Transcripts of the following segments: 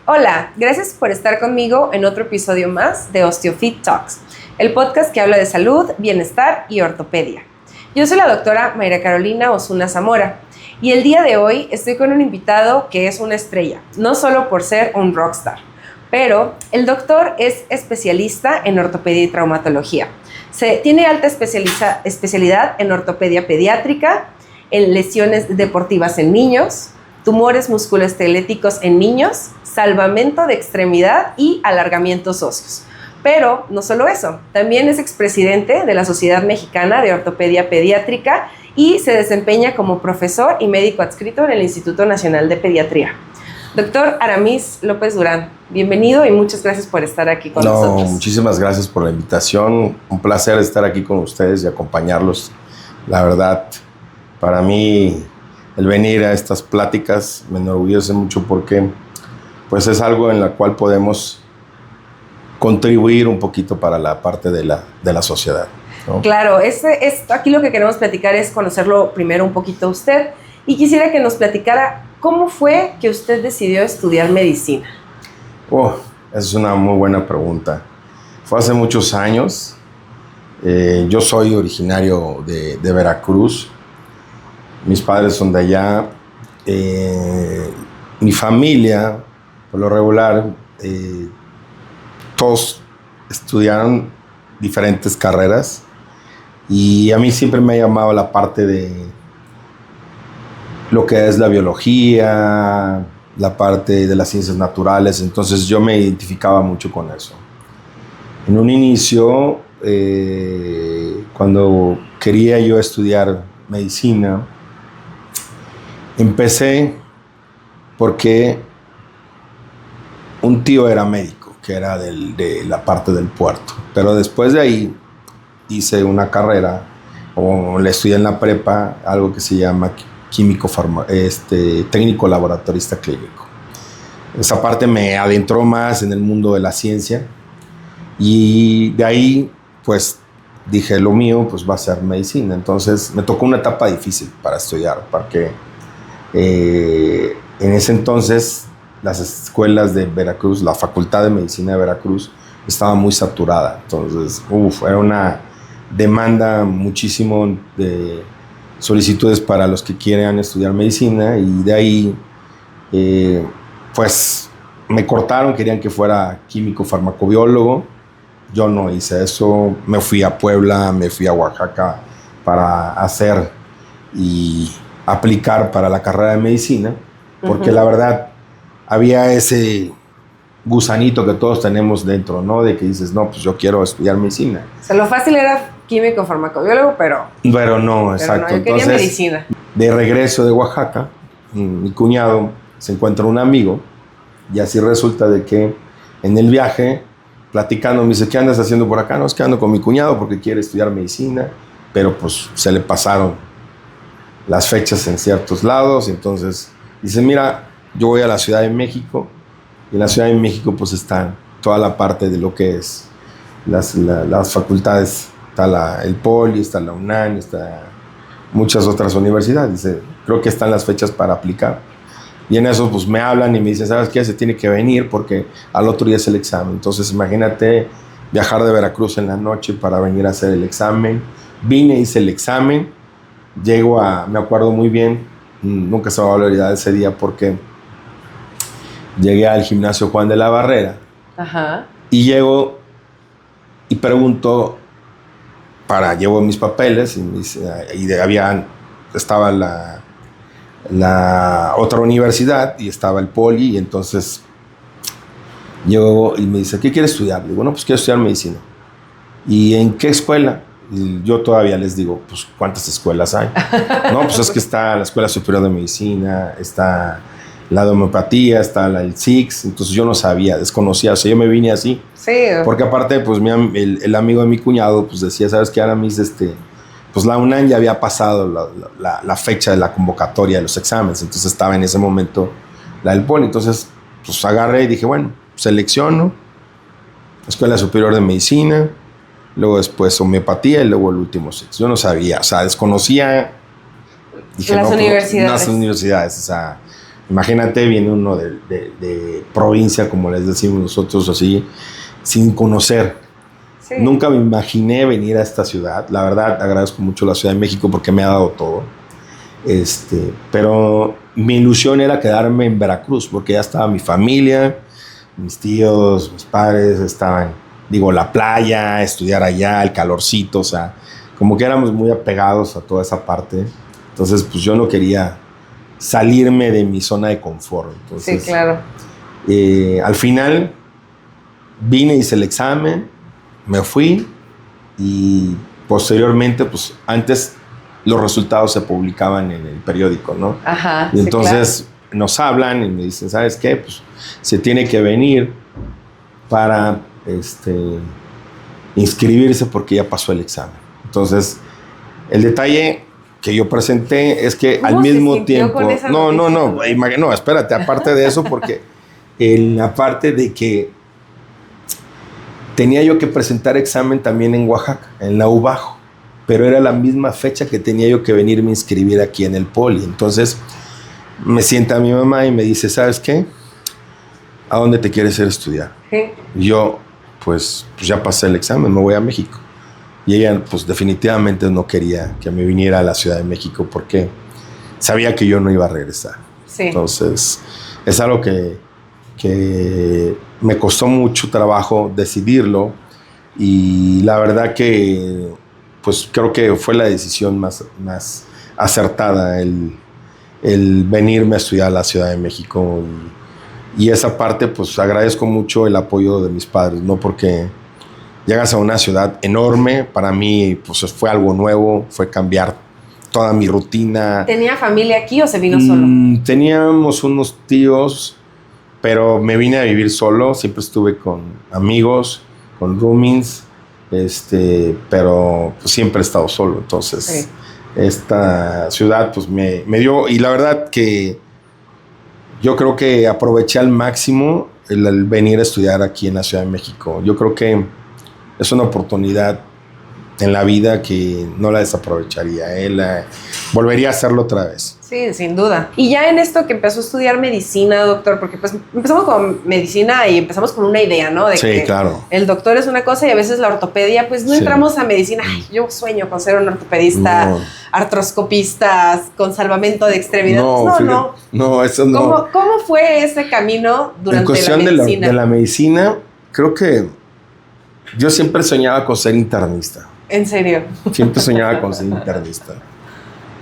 Hola, gracias por estar conmigo en otro episodio más de OsteoFit Talks, el podcast que habla de salud, bienestar y ortopedia. Yo soy la doctora Mayra Carolina Osuna Zamora y el día de hoy estoy con un invitado que es una estrella, no solo por ser un rockstar, pero el doctor es especialista en ortopedia y traumatología. Tiene alta especialidad en ortopedia pediátrica, en lesiones deportivas en niños, tumores musculoesqueléticos en niños, salvamento de extremidad y alargamientos óseos. Pero no solo eso, también es expresidente de la Sociedad Mexicana de Ortopedia Pediátrica y se desempeña como profesor y médico adscrito en el Instituto Nacional de Pediatría. Doctor Aramis López Durán, bienvenido y muchas gracias por estar aquí con nosotros. Muchísimas gracias por la invitación. Un placer estar aquí con ustedes y acompañarlos. La verdad, para mí, el venir a estas pláticas me enorgullece mucho porque pues, es algo en la cual podemos contribuir un poquito para la parte de la sociedad, ¿no? Claro, aquí lo que queremos platicar es conocerlo primero un poquito a usted y quisiera que nos platicara cómo fue que usted decidió estudiar medicina. Esa es una muy buena pregunta. Fue hace muchos años. Yo soy originario de Veracruz. Mis padres son de allá. Mi familia, por lo regular, todos estudiaron diferentes carreras y a mí siempre me ha llamado la parte de lo que es la biología, la parte de las ciencias naturales, entonces yo me identificaba mucho con eso. En un inicio, cuando quería yo estudiar medicina, empecé porque un tío era médico, que era de la parte del puerto. Pero después de ahí hice una carrera, o le estudié en la prepa, algo que se llama técnico laboratorista clínico. Esa parte me adentró más en el mundo de la ciencia y de ahí, pues, dije, lo mío pues va a ser medicina. Entonces me tocó una etapa difícil para estudiar, porque en ese entonces las escuelas de Veracruz, la Facultad de Medicina de Veracruz estaba muy saturada. Entonces, era una demanda muchísimo de solicitudes para los que quieran estudiar medicina y de ahí, pues, me cortaron, querían que fuera químico farmacobiólogo. Yo no hice eso, me fui a Puebla, me fui a Oaxaca para hacer y aplicar para la carrera de medicina, porque la verdad había ese gusanito que todos tenemos dentro, ¿no? De que dices, no, pues yo quiero estudiar medicina. O sea, lo fácil era químico farmacobiólogo, pero no, exacto. No, yo quería medicina. De regreso de Oaxaca, mi cuñado se encuentra un amigo y así resulta de que en el viaje, platicando, me dice, ¿qué andas haciendo por acá? No, es que ando con mi cuñado porque quiere estudiar medicina, pero pues se le pasaron las fechas en ciertos lados. Entonces dice, mira, yo voy a la Ciudad de México y en la Ciudad de México pues está toda la parte de lo que es las facultades. Está el Poli, está la UNAM, está muchas otras universidades. Dice, creo que están las fechas para aplicar. Y en eso pues me hablan y me dicen, ¿sabes qué? Se tiene que venir porque al otro día es el examen. Entonces imagínate viajar de Veracruz en la noche para venir a hacer el examen. Vine, hice el examen. Me acuerdo muy bien, nunca se me va a olvidar ese día porque llegué al gimnasio Juan de la Barrera. Ajá. Y llego y pregunto, llevo mis papeles estaba la otra universidad y estaba el Poli, y entonces llego y me dice, ¿qué quieres estudiar? Le digo, no, pues quiero estudiar medicina. ¿Y en qué escuela? Y yo todavía les digo, pues, ¿cuántas escuelas hay? No, pues es que está la Escuela Superior de Medicina, está la de homeopatía, está el SIX. Entonces yo no sabía, desconocía, o sea, yo me vine así. Sí. Porque aparte, pues, el amigo de mi cuñado, pues, decía, ¿sabes qué? Ahora pues la UNAM ya había pasado la fecha de la convocatoria de los exámenes, entonces estaba en ese momento la del Poli. Entonces, pues, agarré y dije, bueno, selecciono Escuela Superior de Medicina, luego después homeopatía y luego el último SIX. Yo no sabía, o sea, desconocía. Dije, las universidades. Las universidades, o sea, imagínate, viene uno de provincia, como les decimos nosotros, así, sin conocer. Sí. Nunca me imaginé venir a esta ciudad. La verdad, agradezco mucho la Ciudad de México porque me ha dado todo. Pero mi ilusión era quedarme en Veracruz porque ya estaba mi familia, mis tíos, mis padres, estaban, la playa, estudiar allá, el calorcito, o sea, como que éramos muy apegados a toda esa parte. Entonces, pues yo no quería salirme de mi zona de confort. Entonces, sí, claro. Al final vine, hice el examen, me fui y posteriormente, pues antes los resultados se publicaban en el periódico, ¿no? Ajá. Y entonces sí, claro. nos hablan y me dicen, ¿sabes qué? Pues se tiene que venir para inscribirse porque ya pasó el examen. Entonces, el detalle que yo presenté es que al mismo tiempo... No, espérate, aparte de eso, porque en la parte de que tenía yo que presentar examen también en Oaxaca, en la UBAJO, pero era la misma fecha que tenía yo que venirme a inscribir aquí en el Poli. Entonces me sienta mi mamá y me dice, ¿sabes qué? ¿A dónde te quieres ir a estudiar? Sí. Y yo, pues ya pasé el examen, me voy a México. Y ella, pues definitivamente no quería que me viniera a la Ciudad de México porque sabía que yo no iba a regresar. Sí. Entonces, es algo que me costó mucho trabajo decidirlo y la verdad que, pues creo que fue la decisión más acertada el venirme a estudiar a la Ciudad de México y esa parte, pues agradezco mucho el apoyo de mis padres, ¿no? Porque llegas a una ciudad enorme, para mí pues fue algo nuevo, fue cambiar toda mi rutina. ¿Tenía familia aquí o se vino solo? Teníamos unos tíos, pero me vine a vivir solo, siempre estuve con amigos, con roommates, pero pues, siempre he estado solo, entonces sí. Esta ciudad pues me dio, y la verdad que yo creo que aproveché al máximo el venir a estudiar aquí en la Ciudad de México. Yo creo que es una oportunidad en la vida que no la desaprovecharía. Volvería a hacerlo otra vez. Sí, sin duda. Y ya en esto que empezó a estudiar medicina, doctor, porque pues empezamos con medicina y empezamos con una idea, ¿no? De sí, que claro. El doctor es una cosa y a veces la ortopedia, pues no sí. Entramos a medicina. Ay, yo sueño con ser un ortopedista, artroscopista, con salvamento de extremidades. No, eso no. ¿Cómo fue ese camino durante en cuestión la medicina? De la medicina, creo que yo siempre soñaba con ser internista. ¿En serio? Siempre soñaba con ser internista.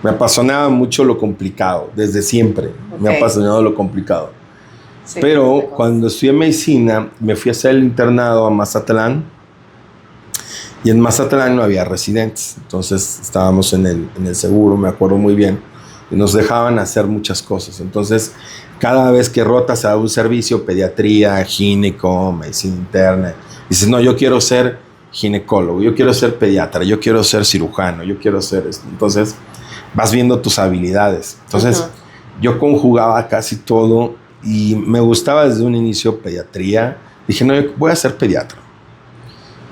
Me apasionaba mucho lo complicado, desde siempre. Okay. Me ha apasionado lo complicado. Sí, pero cuando estudié medicina, me fui a hacer el internado a Mazatlán. Y en Mazatlán no había residentes. Entonces estábamos en el seguro, me acuerdo muy bien. Y nos dejaban hacer muchas cosas. Entonces, cada vez que rotas a un servicio, pediatría, gineco, medicina interna, dices, no, yo quiero ser ginecólogo, yo quiero ser pediatra, yo quiero ser cirujano, yo quiero ser esto. Entonces, vas viendo tus habilidades. Entonces, yo conjugaba casi todo y me gustaba desde un inicio pediatría. Dije, no, yo voy a ser pediatra.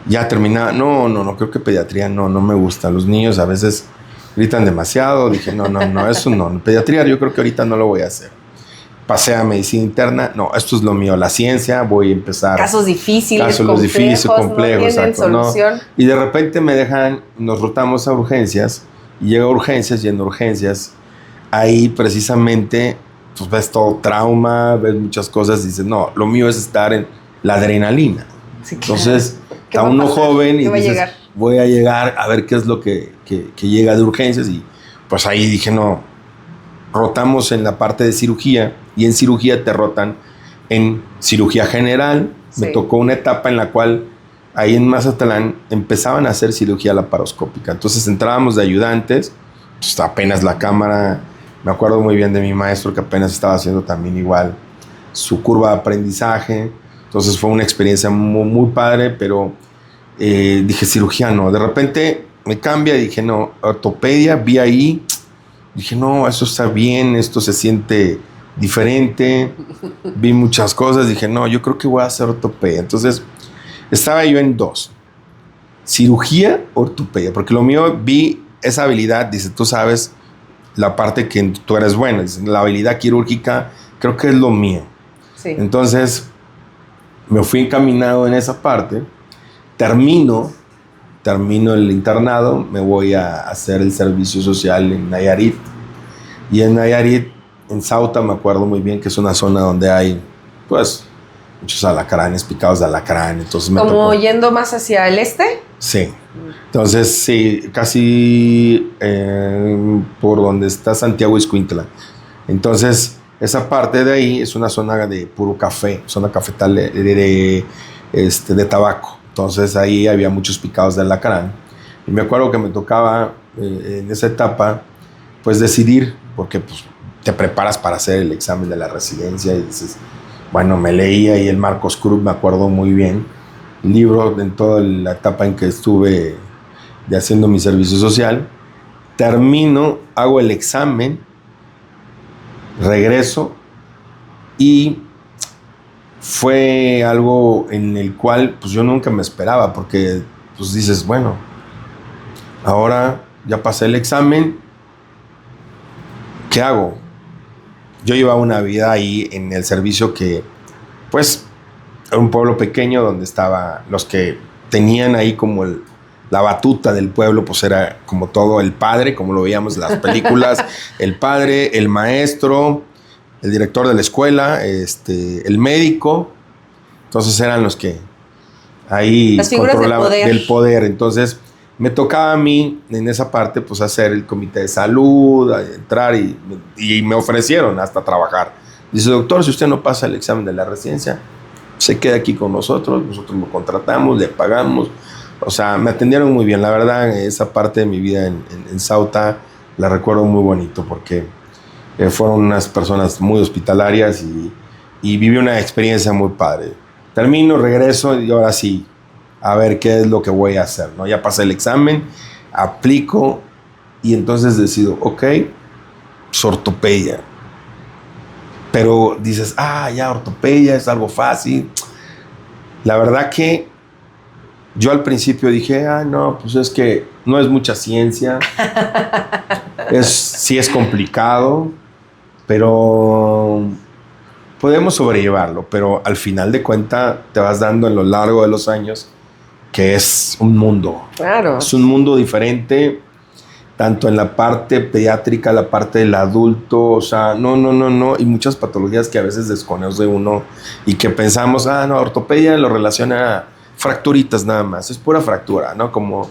Ya terminaba, no, creo que pediatría no me gusta. Los niños a veces gritan demasiado. Dije, no, eso no. Pediatría yo creo que ahorita no lo voy a hacer. Pasé a medicina interna, no, esto es lo mío, la ciencia, voy a empezar. Casos difíciles, complejos, no tienen solución. No. Y de repente nos rotamos a urgencias. Y llega a urgencias y en urgencias, ahí precisamente, pues ves todo trauma, ves muchas cosas y dices, no, lo mío es estar en la adrenalina. Sí, claro. Entonces, está uno joven y dices, voy a llegar a ver qué es lo que llega de urgencias. Y pues ahí dije, no, rotamos en la parte de cirugía y en cirugía te rotan en cirugía general. Sí. Me tocó una etapa en la cual ahí en Mazatlán empezaban a hacer cirugía laparoscópica. Entonces entrábamos de ayudantes, pues apenas la cámara, me acuerdo muy bien de mi maestro que apenas estaba haciendo también igual su curva de aprendizaje. Entonces fue una experiencia muy, muy padre, pero dije cirugía no. De repente me cambia y dije no, ortopedia, vi ahí, dije no, eso está bien, esto se siente diferente. Vi muchas cosas, dije no, yo creo que voy a hacer ortopedia. Entonces estaba yo en dos, cirugía, ortopedia, porque lo mío vi esa habilidad, dice, tú sabes la parte que tú eres buena. La habilidad quirúrgica creo que es lo mío. Sí. Entonces me fui encaminado en esa parte, termino el internado, me voy a hacer el servicio social en Nayarit. Y en Nayarit, en Sauta, me acuerdo muy bien que es una zona donde hay, pues, muchos alacranes, picados de alacrán. Entonces me ¿Como tocó. yendo más hacia el este? Sí. Entonces, sí, casi por donde está Santiago Ixcuintla. Entonces, esa parte de ahí es una zona de puro café, zona cafetal de tabaco. Entonces, ahí había muchos picados de alacrán. Y me acuerdo que me tocaba en esa etapa, pues decidir, porque pues, te preparas para hacer el examen de la residencia y dices, bueno, me leía ahí el Marcos Krug, me acuerdo muy bien, libro en toda la etapa en que estuve de haciendo mi servicio social. Termino, hago el examen, regreso y fue algo en el cual pues yo nunca me esperaba, porque pues dices, bueno, ahora ya pasé el examen, ¿qué hago? Yo llevaba una vida ahí en el servicio que pues era un pueblo pequeño donde estaban los que tenían ahí como la batuta del pueblo, pues era como todo el padre, como lo veíamos en las películas, el padre, el maestro, el director de la escuela, el médico. Entonces eran los que ahí las figuras controlaban del poder. Entonces me tocaba a mí en esa parte pues hacer el comité de salud, entrar y me ofrecieron hasta trabajar. Dice, doctor, si usted no pasa el examen de la residencia, se queda aquí con nosotros lo contratamos, le pagamos. O sea, me atendieron muy bien. La verdad, esa parte de mi vida en Sauta la recuerdo muy bonito porque fueron unas personas muy hospitalarias y viví una experiencia muy padre. Termino, regreso y ahora sí, a ver qué es lo que voy a hacer, ¿no? Ya pasé el examen, aplico y entonces decido, ok, pues ortopedia. Pero dices, ya ortopedia es algo fácil. La verdad que yo al principio dije, no, pues es que no es mucha ciencia. Sí es complicado, pero podemos sobrellevarlo. Pero al final de cuentas te vas dando en lo largo de los años que es un mundo. Claro. Es un mundo diferente, tanto en la parte pediátrica, la parte del adulto, o sea, no, y muchas patologías que a veces desconoce uno y que pensamos, no, ortopedia lo relaciona a fracturitas nada más, es pura fractura, ¿no? Como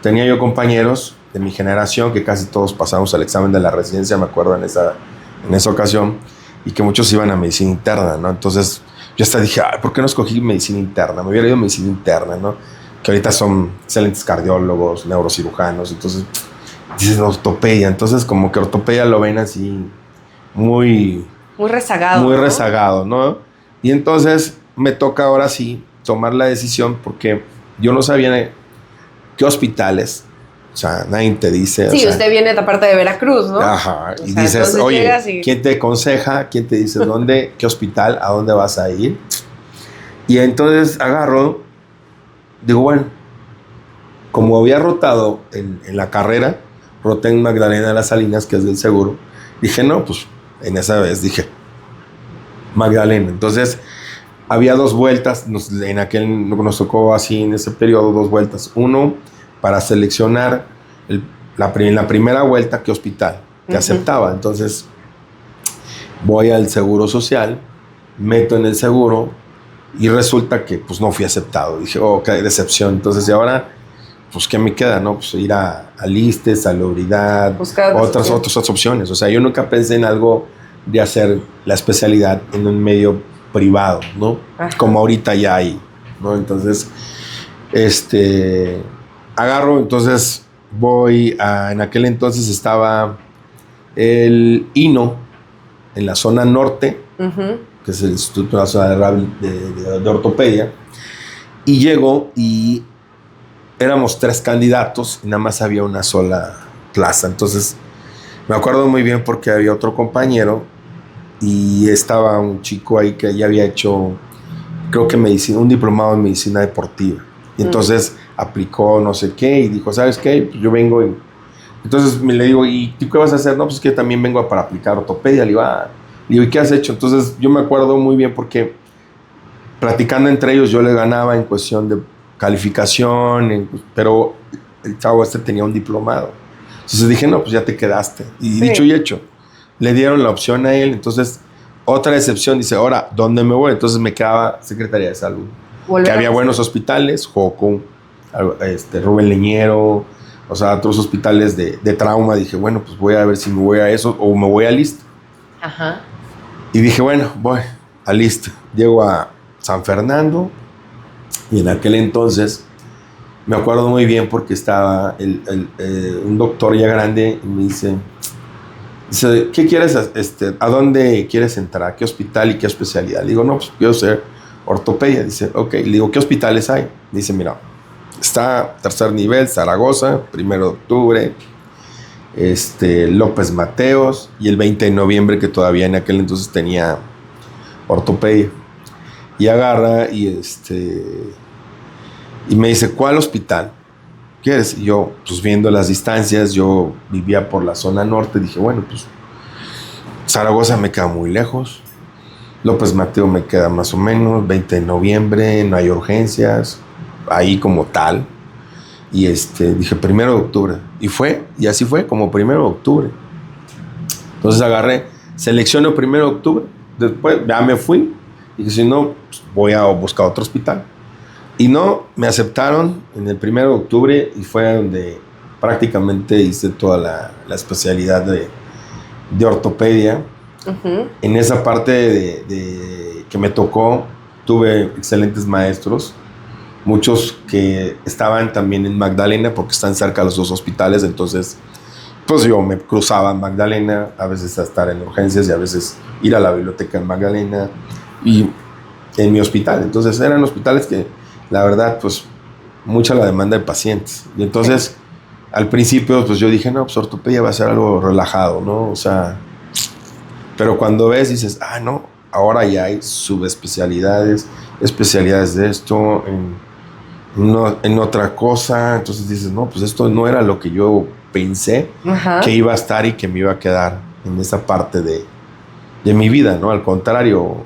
tenía yo compañeros de mi generación que casi todos pasamos al examen de la residencia, me acuerdo en esa ocasión, y que muchos iban a medicina interna, ¿no? Entonces yo hasta dije, ¿por qué no escogí medicina interna? Me hubiera ido a medicina interna, ¿no? Que ahorita son excelentes cardiólogos, neurocirujanos, entonces dices ortopedia, entonces como que ortopedia lo ven así muy rezagado. Muy ¿no? rezagado, ¿no? Y entonces me toca ahora sí tomar la decisión porque yo no sabía qué hospitales, o sea, nadie te dice. Sí, o sea, usted viene de la parte de Veracruz, ¿no? Ajá, y sea, dices, oye, y... ¿quién te aconseja? ¿Quién te dice dónde, qué hospital, a dónde vas a ir? Y entonces agarro, digo, bueno, como había rotado en la carrera, roté en Magdalena de las Salinas, que es del seguro, dije, no, pues en esa vez dije, Magdalena. Entonces había dos vueltas, en aquel nos tocó así en ese periodo, dos vueltas. Uno, para seleccionar en la primera vuelta qué hospital te aceptaba. Entonces voy al Seguro Social, meto en el seguro y resulta que pues no fui aceptado. Dije, qué decepción. Entonces, y ahora, pues ¿qué me queda? No, pues ir a ISSSTE, Salubridad, otras opciones. O sea, yo nunca pensé en algo de hacer la especialidad en un medio privado, ¿no? Ajá. Como ahorita ya hay, ¿no? Entonces, agarro, entonces voy en aquel entonces estaba el INO en la zona norte, que es el Instituto Nacional de Ortopedia, y llego y éramos 3 candidatos y nada más había una sola plaza. Entonces me acuerdo muy bien porque había otro compañero y estaba un chico ahí que ya había hecho, creo que un diplomado en medicina deportiva. Y entonces aplicó no sé qué y dijo, ¿sabes qué? Pues yo vengo y Entonces le digo, ¿y tú qué vas a hacer? No, pues que también vengo para aplicar ortopedia. Le digo, ¿y qué has hecho? Entonces yo me acuerdo muy bien porque platicando entre ellos yo le ganaba en cuestión de calificación, pero el chavo tenía un diplomado. Entonces dije, no, pues ya te quedaste. Y Sí. dicho y hecho, le dieron la opción a él. Entonces, otra excepción, dice, ahora, ¿dónde me voy? Entonces me quedaba Secretaría de Salud. Que había buenos hospitales, Joco, Rubén Leñero, o sea, otros hospitales de trauma. Dije, bueno, pues voy a ver si me voy a eso o me voy a Lista. Ajá. Y dije, bueno, voy a Lista. Llego a San Fernando y en aquel entonces me acuerdo muy bien porque estaba un doctor ya grande y me dice, ¿qué quieres? ¿A dónde quieres entrar? ¿Qué hospital y qué especialidad? Le digo, no, pues quiero ser ortopedia. Dice, ok. Le digo, ¿qué hospitales hay? Dice, mira, está tercer nivel, Zaragoza, 1 de octubre, López Mateos y el 20 de noviembre, que todavía en aquel entonces tenía ortopedia. Y agarra y me dice, ¿cuál hospital quieres? Y yo, pues viendo las distancias, yo vivía por la zona norte, dije, bueno, pues Zaragoza me queda muy lejos, López Mateo me queda más o menos, 20 de noviembre, no hay urgencias, ahí como tal. Y dije 1 de octubre. Y así fue, como 1 de octubre. Entonces agarré, selecciono 1 de octubre, después ya me fui, y dije, si no, pues voy a buscar otro hospital. Y no, me aceptaron en el 1 de octubre y fue donde prácticamente hice toda la especialidad de ortopedia. Uh-huh. En esa parte de que me tocó, tuve excelentes maestros, muchos que estaban también en Magdalena porque están cerca los dos hospitales, entonces pues yo me cruzaba en Magdalena, a veces a estar en urgencias y a veces ir a la biblioteca en Magdalena y en mi hospital. Entonces eran hospitales que la verdad pues mucha la demanda de pacientes. Y entonces al principio pues yo dije, no, pues ortopedia va a ser algo relajado, ¿no? O sea, pero cuando ves dices, no, ahora ya hay subespecialidades, especialidades de esto, en otra cosa. Entonces dices, no, pues esto no era lo que yo pensé que iba a estar y que me iba a quedar en esa parte de mi vida, ¿no? Al contrario,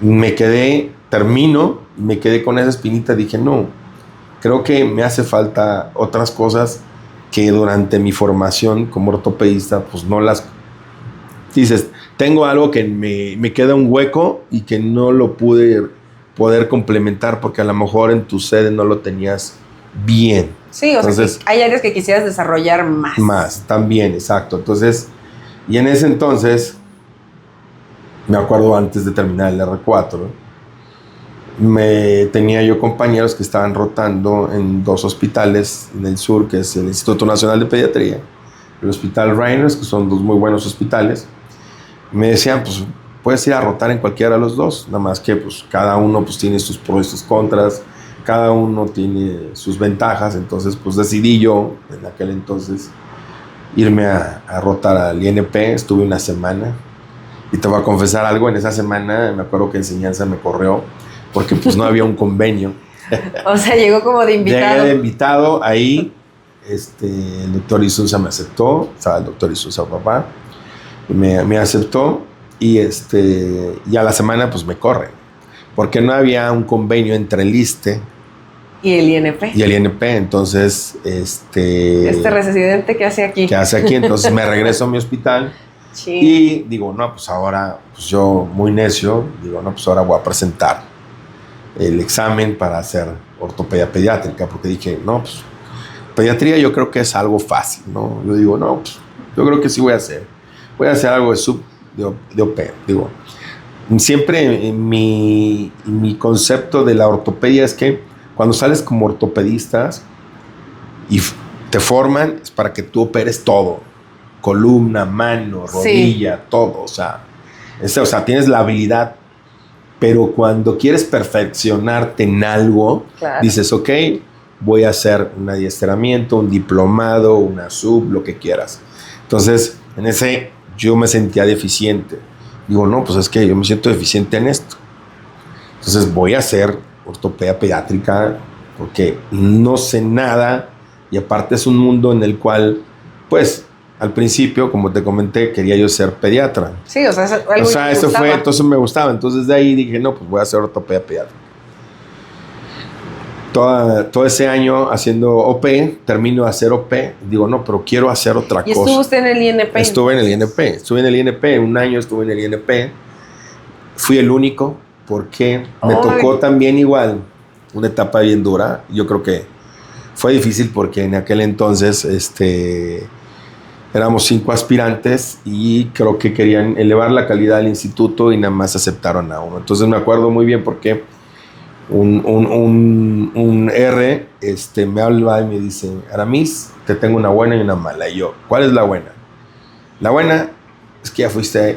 me quedé con esa espinita. Dije, no, creo que me hace falta otras cosas que durante mi formación como ortopedista, pues no las... Dices, tengo algo que me queda un hueco y que no lo poder complementar porque a lo mejor en tu sede no lo tenías bien. Sí, o sea, hay áreas que quisieras desarrollar más. Más, también, exacto. Entonces, y en ese entonces, me acuerdo antes de terminar el R4, tenía yo compañeros que estaban rotando en 2 hospitales en el sur, que es el Instituto Nacional de Pediatría, el Hospital Reynolds, que son 2 muy buenos hospitales. Me decían, pues puedes ir a rotar en cualquiera de los 2, nada más que pues cada uno pues tiene sus pros y sus contras, cada uno tiene sus ventajas. Entonces pues decidí yo en aquel entonces irme a rotar al INP. Estuve una semana y te voy a confesar algo, en esa semana me acuerdo que Enseñanza me corrió porque pues no había un convenio. O sea, llegó como de invitado. Llegué de invitado, ahí el doctor Isunza me aceptó, estaba el doctor Isunza, papá, me aceptó y a la semana pues me corren, porque no había un convenio entre el ISSSTE y el INP. Entonces, este residente, ¿qué hace aquí? Entonces me regreso a mi hospital. Sí. Y digo, no, pues ahora, pues yo muy necio, digo, no, pues ahora voy a presentar el examen para hacer ortopedia pediátrica, porque dije, no, pues pediatría yo creo que es algo fácil, ¿no? Yo digo, no, pues yo creo que sí voy a hacer algo de OP. Digo, siempre mi concepto de la ortopedia es que cuando sales como ortopedistas y te forman, es para que tú operes todo, columna, mano, rodilla, sí, todo, o sea, tienes la habilidad, pero cuando quieres perfeccionarte en algo, claro, dices, ok, voy a hacer un adiestramiento, un diplomado, una sub, lo que quieras. Entonces, en ese yo me sentía deficiente. Digo, no, pues es que yo me siento deficiente en esto. Entonces voy a hacer ortopedia pediátrica porque no sé nada y aparte es un mundo en el cual pues al principio, como te comenté, quería yo ser pediatra. Sí, o sea, es algo O sea, que te eso gustaba. fue, entonces me gustaba. Entonces de ahí dije, no, pues voy a hacer ortopedia pediátrica. Todo ese año haciendo OP, termino de hacer OP, digo, no, pero quiero hacer otra ¿Y cosa. estuvo usted en el INP? Estuve en el INP, un año estuve en el INP, fui el único, porque me tocó también igual una etapa bien dura. Yo creo que fue difícil porque en aquel entonces éramos 5 aspirantes y creo que querían elevar la calidad del instituto y nada más aceptaron a uno. Entonces me acuerdo muy bien porque un R me habla y me dice, Aramis, te tengo una buena y una mala. Y yo, ¿cuál es la buena? La buena es que ya fuiste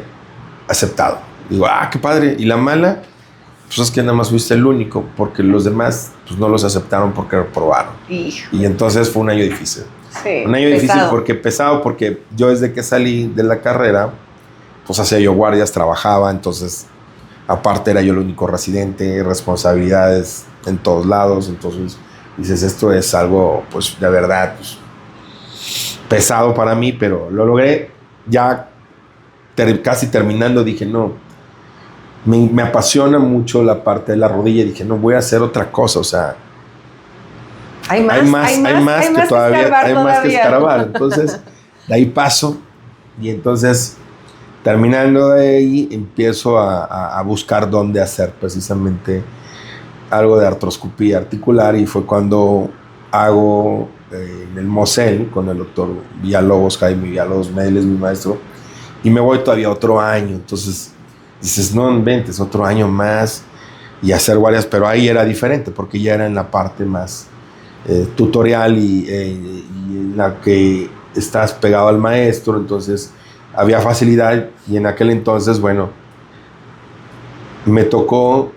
aceptado. Digo, qué padre. Y la mala, pues es que nada más fuiste el único, porque los demás pues no los aceptaron porque reprobaron. Y entonces fue un año difícil. Sí, un año difícil porque yo desde que salí de la carrera, pues hacía yo guardias, trabajaba, entonces aparte era yo el único residente, responsabilidades en todos lados, entonces dices, esto es algo pues de verdad pues, pesado para mí, pero lo logré. Ya casi terminando dije, no, me apasiona mucho la parte de la rodilla, y dije, no, voy a hacer otra cosa, o sea, hay más que escarbar. Entonces, de ahí paso y entonces, terminando de ahí, empiezo a buscar dónde hacer precisamente algo de artroscopía articular, y fue cuando hago en el MOSEL con el doctor Villalobos, Jaime Villalobos, él es mi maestro, y me voy todavía otro año. Entonces dices, no inventes, otro año más y hacer guardias, pero ahí era diferente porque ya era en la parte más tutorial y en la que estás pegado al maestro, entonces había facilidad. Y en aquel entonces, bueno, me tocó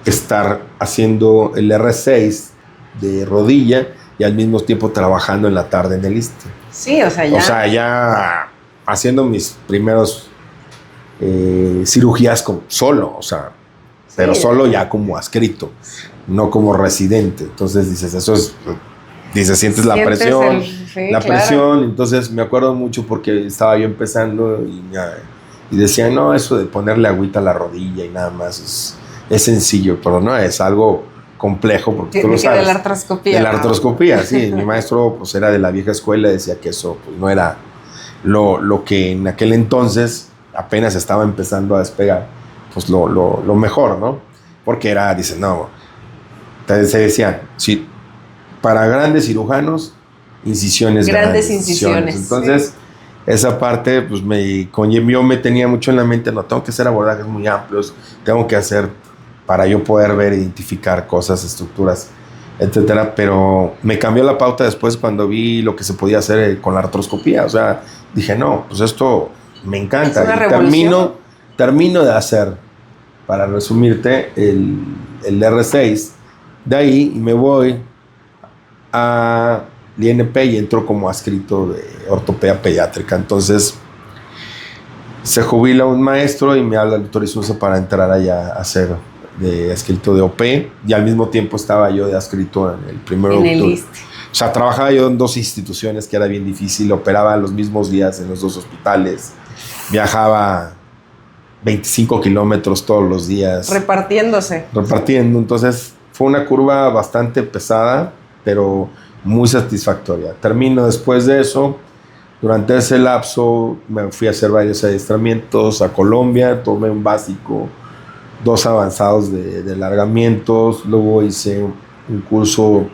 estar haciendo el R6 de rodilla y al mismo tiempo trabajando en la tarde en el ISSSTE. Sí, o sea, ya haciendo mis primeros cirugías solo, o sea, sí, pero solo ya como adscrito, no como residente. Entonces dices, sientes la presión, presión. Entonces me acuerdo mucho porque estaba yo empezando y decía, no, eso de ponerle agüita a la rodilla y nada más es sencillo, pero no, es algo complejo porque tú lo sabes. De la artroscopía. De la artroscopía, sí. Mi maestro pues era de la vieja escuela, decía que eso pues no era lo que en aquel entonces apenas estaba empezando a despegar, pues lo mejor, ¿no? Porque dice, no, se decían, sí, para grandes cirujanos, grandes incisiones. Entonces, sí, esa parte, pues yo me tenía mucho en la mente, no, tengo que hacer abordajes muy amplios, tengo que hacer para yo poder ver, identificar cosas, estructuras, etcétera. Pero me cambió la pauta después cuando vi lo que se podía hacer con la artroscopía. O sea, dije, no, pues esto me encanta. Y termino de hacer, para resumirte, el R6. De ahí me voy a INP y entro como adscrito de ortopedia pediátrica. Entonces se jubila un maestro y me habla el doctor Isuza para entrar allá a hacer de adscrito de OP, y al mismo tiempo estaba yo de adscrito en el primer ISSSTE. O sea, trabajaba yo en 2 instituciones, que era bien difícil, operaba los mismos días en los 2 hospitales, viajaba 25 kilómetros todos los días. Repartiendo. Entonces fue una curva bastante pesada, pero muy satisfactoria. Termino después de eso. Durante ese lapso me fui a hacer varios adiestramientos a Colombia, tomé un básico, 2 avanzados de alargamientos, luego hice un curso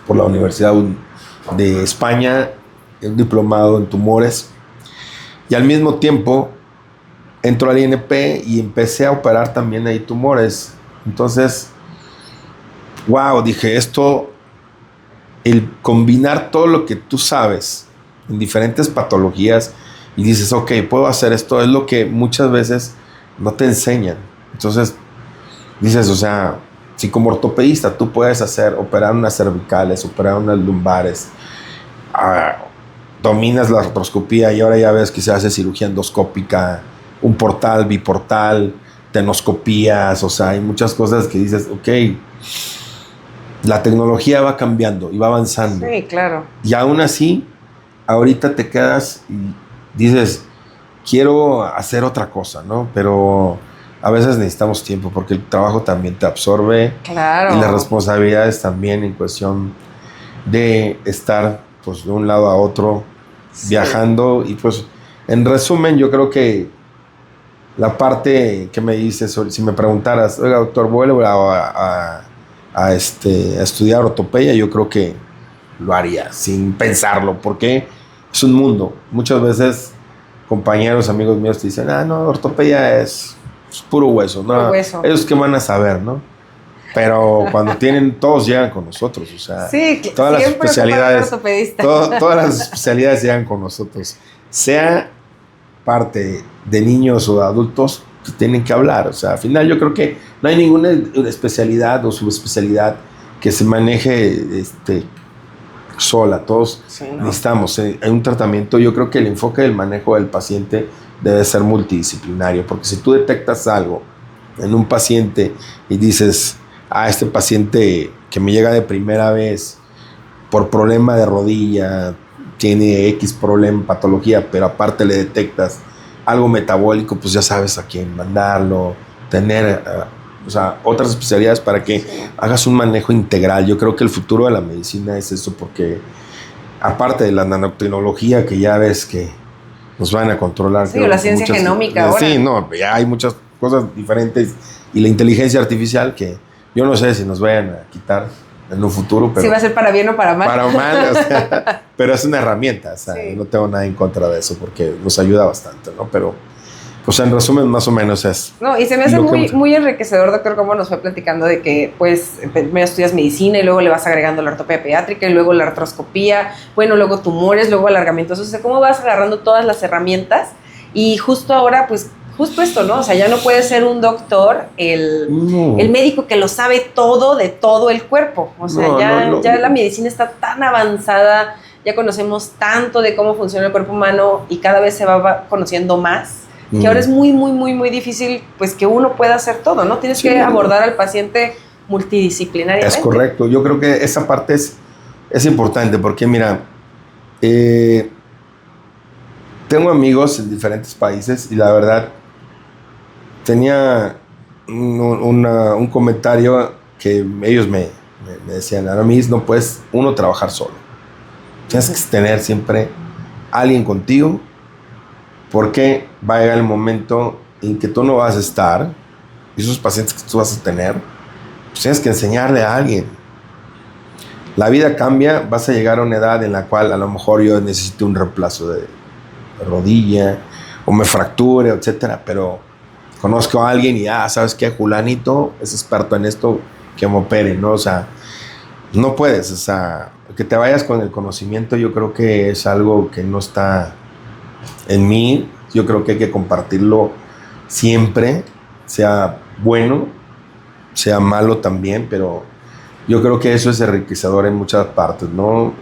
por la Universidad de España, un diplomado en tumores, y al mismo tiempo entro al INP y empecé a operar también ahí tumores. Entonces, wow, dije, el combinar todo lo que tú sabes en diferentes patologías y dices, ok, puedo hacer esto, es lo que muchas veces no te enseñan. Entonces dices, o sea, si como ortopedista tú puedes operar unas cervicales, operar unas lumbares, dominas la artroscopía y ahora ya ves que se hace cirugía endoscópica, un portal, biportal, tenoscopías, o sea, hay muchas cosas que dices, ok, la tecnología va cambiando y va avanzando. Sí, claro. Y aún así ahorita te quedas y dices, quiero hacer otra cosa, ¿no? Pero a veces necesitamos tiempo porque el trabajo también te absorbe. Claro. Y las responsabilidades también en cuestión de estar pues de un lado a otro, sí, viajando. Y pues en resumen yo creo que la parte que me dices, si me preguntaras, oiga doctor, vuelvo a estudiar ortopedia, yo creo que lo haría sin pensarlo, porque es un mundo. Muchas veces compañeros, amigos míos te dicen, no, ortopedia es puro hueso, ¿no? Puro hueso. Ellos que van a saber, ¿no? Pero cuando todos llegan con nosotros, o sea, sí, todas las especialidades, todas las especialidades llegan con nosotros, sea parte de niños o de adultos, pues tienen que hablar, o sea, al final yo creo que no hay ninguna especialidad o subespecialidad que se maneje sola, todos necesitamos un tratamiento. Yo creo que el enfoque del manejo del paciente debe ser multidisciplinario, porque si tú detectas algo en un paciente y dices, este paciente que me llega de primera vez por problema de rodilla, tiene X problema, patología, pero aparte le detectas algo metabólico, pues ya sabes a quién mandarlo, tener otras especialidades para que hagas un manejo integral. Yo creo que el futuro de la medicina es eso, porque aparte de la nanotecnología que ya ves que nos van a controlar. Sí, la ciencia genómica ahora. Sí, no, ya hay muchas cosas diferentes, y la inteligencia artificial que yo no sé si nos vayan a quitar en un futuro, pero si va a ser para bien o para mal. Para mal, pero es una herramienta, sí. No tengo nada en contra de eso porque nos ayuda bastante, ¿no? Pero, pues en resumen, más o menos es. No, y se me hace muy enriquecedor, doctor, cómo nos fue platicando de que, pues, primero estudias medicina y luego le vas agregando la ortopedia pediátrica y luego la artroscopía, bueno, luego tumores, luego alargamientos, o sea, cómo vas agarrando todas las herramientas y justo ahora, pues, justo esto, ¿no? O sea, ya no puede ser un doctor el médico que lo sabe todo de todo el cuerpo. O sea, ya la medicina está tan avanzada, ya conocemos tanto de cómo funciona el cuerpo humano y cada vez se va conociendo más, que ahora es muy difícil, pues, que uno pueda hacer todo, ¿no? Tienes que abordar al paciente multidisciplinariamente. Es correcto. Yo creo que esa parte es importante porque, mira, tengo amigos en diferentes países y la verdad tenía un comentario que ellos me decían, Aramis, no puedes uno trabajar solo. Tienes que tener siempre alguien contigo, porque va a llegar el momento en que tú no vas a estar y esos pacientes que tú vas a tener, pues tienes que enseñarle a alguien. La vida cambia, vas a llegar a una edad en la cual a lo mejor yo necesito un reemplazo de rodilla o me fracture, etcétera, pero conozco a alguien y ¿sabes qué? Julanito es experto en esto, que me opere, ¿no? O sea, no puedes, o sea, que te vayas con el conocimiento, yo creo que es algo que no está en mí. Yo creo que hay que compartirlo siempre, sea bueno, sea malo también, pero yo creo que eso es enriquecedor en muchas partes, ¿no?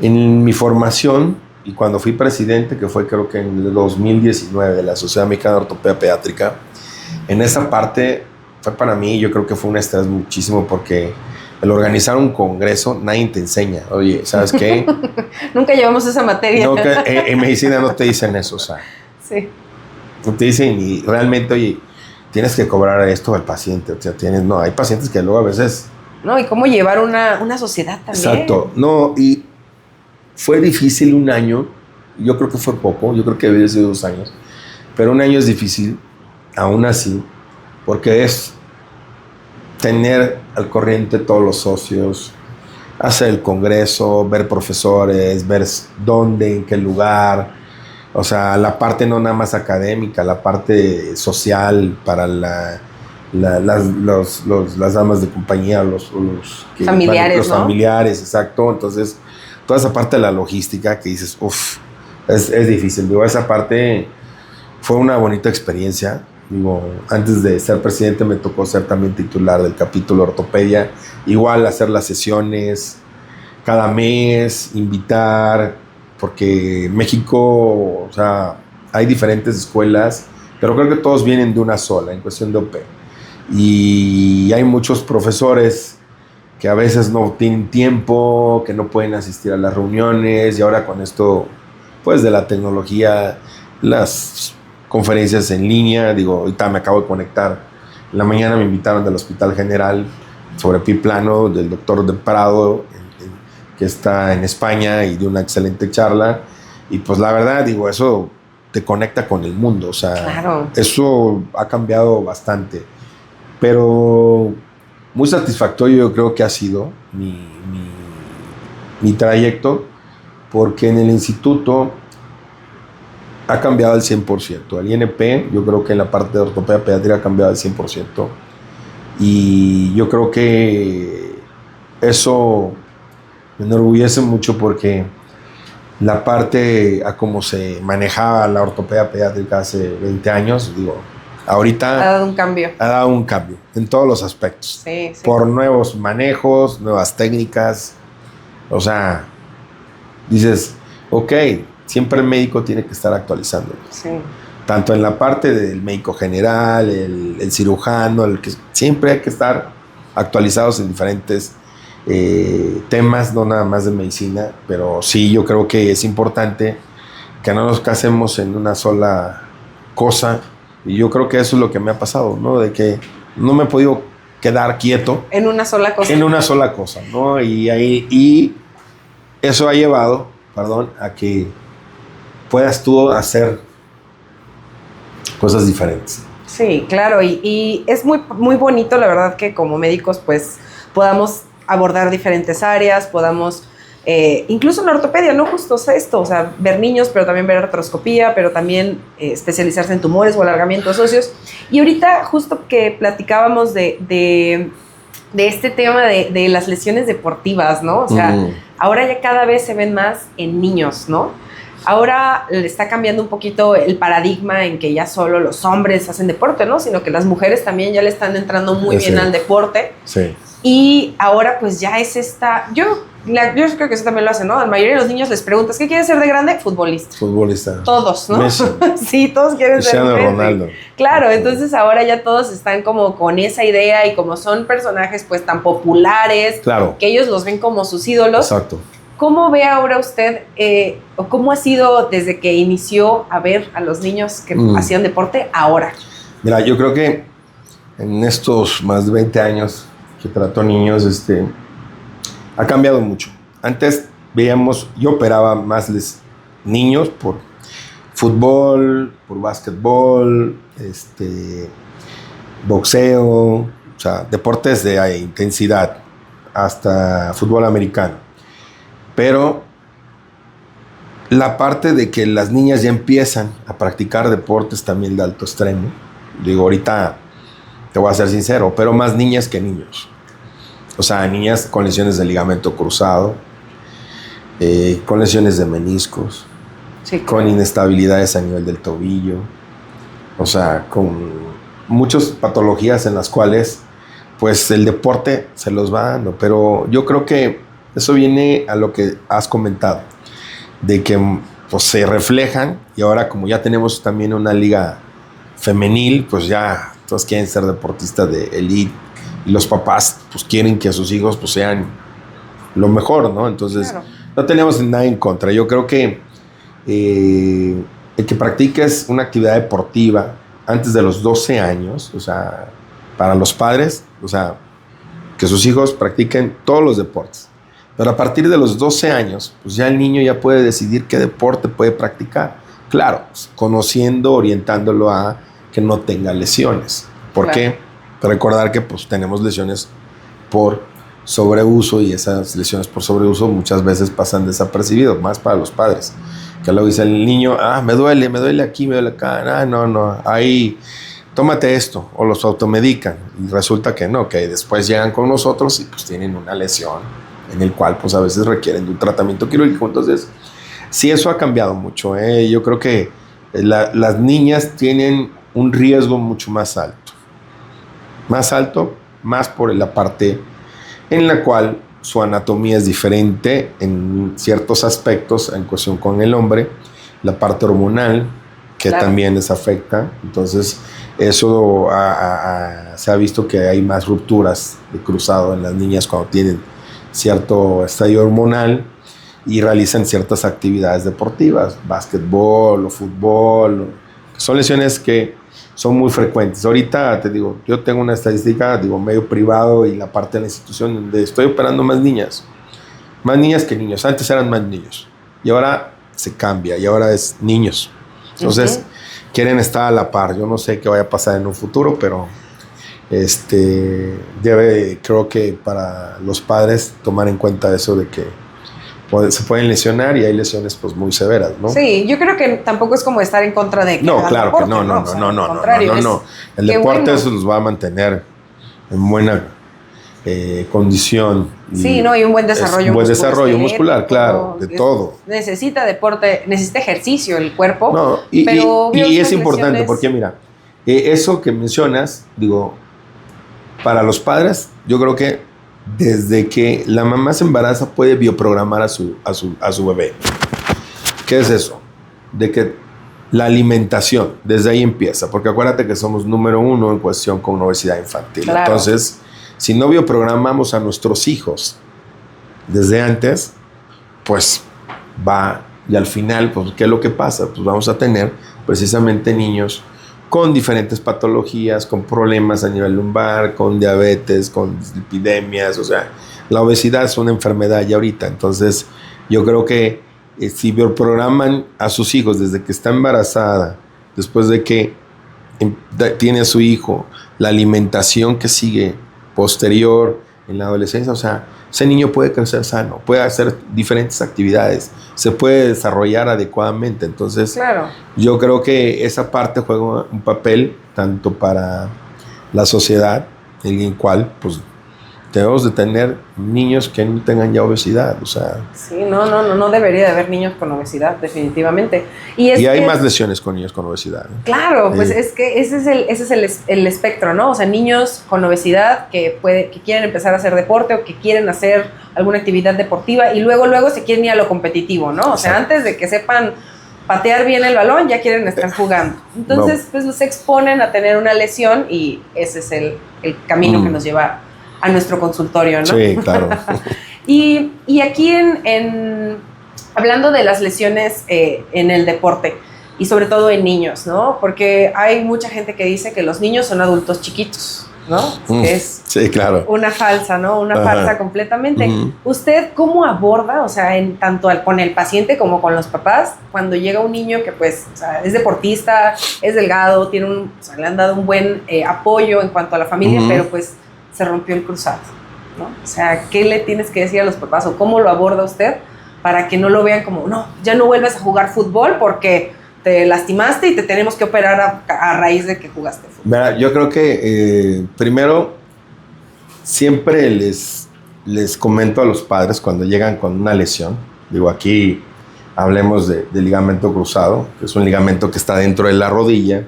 En mi formación, y cuando fui presidente, que fue creo que en el 2019 de la Sociedad Mexicana de Ortopedia Pediátrica, en esa parte fue para mí, yo creo que fue un estrés muchísimo, porque el organizar un congreso, nadie te enseña. Oye, ¿sabes qué? Nunca llevamos esa materia. No, en medicina no te dicen eso, o sea. Sí. No te dicen, y realmente, oye, tienes que cobrar esto al paciente. O sea, hay pacientes que luego a veces... No, y cómo llevar una sociedad también. Exacto. No, y fue difícil un año. Yo creo que fue poco. Yo creo que había sido 2 años. Pero un año es difícil, aún así, porque es tener al corriente todos los socios, hacer el congreso, ver profesores, ver dónde, en qué lugar. O sea, la parte no nada más académica, la parte social para las damas de compañía, los familiares, los familiares, exacto. Entonces, toda esa parte de la logística que dices, es difícil. Digo, esa parte fue una bonita experiencia. Digo, antes de ser presidente me tocó ser también titular del capítulo ortopedia. Igual hacer las sesiones cada mes, invitar, porque México, o sea, hay diferentes escuelas, pero creo que todos vienen de una sola en cuestión de OP. Y hay muchos profesores que a veces no tienen tiempo, que no pueden asistir a las reuniones, y ahora con esto, pues, de la tecnología, las conferencias en línea, digo, ahorita me acabo de conectar, en la mañana me invitaron del Hospital General sobre pie plano, del doctor de Prado, que está en España, y de una excelente charla, y pues la verdad, digo, eso te conecta con el mundo, o sea, Claro. eso ha cambiado bastante, pero muy satisfactorio yo creo que ha sido mi trayecto, porque en el instituto ha cambiado al 100%. El INP, yo creo que en la parte de ortopedia pediátrica ha cambiado al 100%. Y yo creo que eso me enorgullece mucho, porque la parte a cómo se manejaba la ortopedia pediátrica hace 20 años, digo, ahorita Ha dado un cambio. ha dado un cambio en todos los aspectos. Sí, sí. Por nuevos manejos, nuevas técnicas. O sea, dices, ok, siempre el médico tiene que estar actualizando. Sí. Tanto en la parte del médico general, el cirujano, el que siempre hay que estar actualizados en diferentes temas, no nada más de medicina, pero sí, yo creo que es importante que no nos casemos en una sola cosa, y yo creo que eso es lo que me ha pasado, ¿no? De que no me he podido quedar quieto En una sola cosa. en una sola cosa, ¿no? Y eso ha llevado, a que puedas tú hacer cosas diferentes. Sí, claro, y es muy, muy bonito, la verdad, que como médicos pues podamos abordar diferentes áreas, podamos, incluso en la ortopedia, no justo esto, o sea, ver niños, pero también ver artroscopía, pero también especializarse en tumores o alargamientos óseos. Y ahorita justo que platicábamos de este tema de las lesiones deportivas, ¿no? O sea, ahora ya cada vez se ven más en niños, ¿no? Ahora le está cambiando un poquito el paradigma en que ya solo los hombres hacen deporte, ¿no? Sino que las mujeres también ya le están entrando muy bien al deporte. Sí. Y ahora pues ya es esta... Yo creo que eso también lo hacen, ¿no? A la mayoría de los niños les preguntas, ¿qué quieres ser de grande? Futbolista. Futbolista. Todos, ¿no? Messi. Sí, todos quieren ser Cristiano Messi. Ronaldo. Claro, entonces ahora ya todos están como con esa idea, y como son personajes pues tan populares, Claro. que ellos los ven como sus ídolos. Exacto. ¿Cómo ve ahora usted, o cómo ha sido desde que inició a ver a los niños que hacían deporte ahora? Mira, yo creo que en estos más de 20 años que trato niños, ha cambiado mucho. Antes veíamos, yo operaba más niños por fútbol, por básquetbol, boxeo, o sea, deportes de intensidad, hasta fútbol americano. Pero la parte de que las niñas ya empiezan a practicar deportes también de alto extremo, digo, ahorita te voy a ser sincero, pero más niñas que niños. O sea, niñas con lesiones de ligamento cruzado, con lesiones de meniscos, Sí, con inestabilidades a nivel del tobillo, o sea, con muchas patologías en las cuales pues el deporte se los va dando. Pero yo creo que eso viene a lo que has comentado, de que pues, se reflejan, y ahora como ya tenemos también una liga femenil, pues ya todos quieren ser deportistas de elite, y los papás pues quieren que sus hijos pues sean lo mejor, ¿no? Entonces, claro, no tenemos nada en contra. Yo creo que el que practiques una actividad deportiva antes de los 12 años, o sea, para los padres, o sea, que sus hijos practiquen todos los deportes. Pero a partir de los 12 años, pues ya el niño ya puede decidir qué deporte puede practicar. Claro, conociendo, orientándolo a que no tenga lesiones. ¿Por qué? Recordar que pues tenemos lesiones por sobreuso, y esas lesiones por sobreuso muchas veces pasan desapercibidas, más para los padres. Que luego dice el niño, me duele aquí, me duele acá, no, ahí, tómate esto, o los automedican, y resulta que no, que después llegan con nosotros y pues tienen una lesión en el cual pues a veces requieren de un tratamiento quirúrgico. Entonces, sí, eso ha cambiado mucho, Yo creo que las niñas tienen un riesgo mucho más alto, más por la parte en la cual su anatomía es diferente en ciertos aspectos en cuestión con el hombre, la parte hormonal, que claro, también les afecta. Entonces, eso se ha visto que hay más rupturas de cruzado en las niñas cuando tienen cierto estadio hormonal y realizan ciertas actividades deportivas, básquetbol o fútbol. Son lesiones que son muy frecuentes. Ahorita te digo, yo tengo una estadística, digo, medio privado y la parte de la institución donde estoy operando más niñas que niños. Antes eran más niños y ahora se cambia y ahora es niños. Entonces, quieren estar a la par. Yo no sé qué vaya a pasar en un futuro, pero creo que para los padres tomar en cuenta eso de que se pueden lesionar y hay lesiones pues muy severas, ¿no? Sí, yo creo que tampoco es como estar en contra de que no, hagan claro deporte, que no. O sea, al contrario, No. El qué deporte bueno. eso los va a mantener en buena condición. Sí, ¿no? Y un buen desarrollo muscular. Buen desarrollo muscular, claro, de todo. Necesita deporte, necesita ejercicio el cuerpo. No, pero y es importante porque mira, eso que mencionas, digo, para los padres, yo creo que desde que la mamá se embaraza puede bioprogramar a su bebé. ¿Qué es eso? De que la alimentación, desde ahí empieza, porque acuérdate que somos número 1 en cuestión con obesidad infantil. Claro. Entonces, si no bioprogramamos a nuestros hijos desde antes, pues va, y al final, pues, ¿qué es lo que pasa? Pues vamos a tener precisamente niños con diferentes patologías, con problemas a nivel lumbar, con diabetes, con epidemias. O sea, la obesidad es una enfermedad ya ahorita. Entonces, yo creo que si bioprograman a sus hijos desde que está embarazada, después de que tiene a su hijo, la alimentación que sigue posterior en la adolescencia, o sea, ese niño puede crecer sano, puede hacer diferentes actividades, se puede desarrollar adecuadamente. Entonces, claro, yo creo que esa parte juega un papel tanto para la sociedad, en el cual pues debemos de tener niños que no tengan ya obesidad, o sea. Sí, no debería de haber niños con obesidad, definitivamente. Y hay más lesiones con niños con obesidad, ¿no? Claro, pues es que ese es el espectro, ¿no? O sea, niños con obesidad que quieren empezar a hacer deporte o que quieren hacer alguna actividad deportiva y luego se quieren ir a lo competitivo, ¿no? O sea, antes de que sepan patear bien el balón, ya quieren estar jugando. Entonces, pues se exponen a tener una lesión y ese es el camino que nos lleva a nuestro consultorio, ¿no? Sí, claro. y aquí hablando de las lesiones en el deporte y sobre todo en niños, ¿no? Porque hay mucha gente que dice que los niños son adultos chiquitos, ¿no? Es sí, claro. una falsa, ¿no? Una falsa completamente. ¿Usted cómo aborda, o sea, tanto con el paciente como con los papás, cuando llega un niño que pues, o sea, es deportista, es delgado, le han dado un buen apoyo en cuanto a la familia, pero pues se rompió el cruzado, ¿no? O sea, ¿qué le tienes que decir a los papás o cómo lo aborda usted para que no lo vean como, no, ya no vuelves a jugar fútbol porque te lastimaste y te tenemos que operar a raíz de que jugaste fútbol? Mira, yo creo que primero siempre les comento a los padres cuando llegan con una lesión. Digo, aquí hablemos de ligamento cruzado, que es un ligamento que está dentro de la rodilla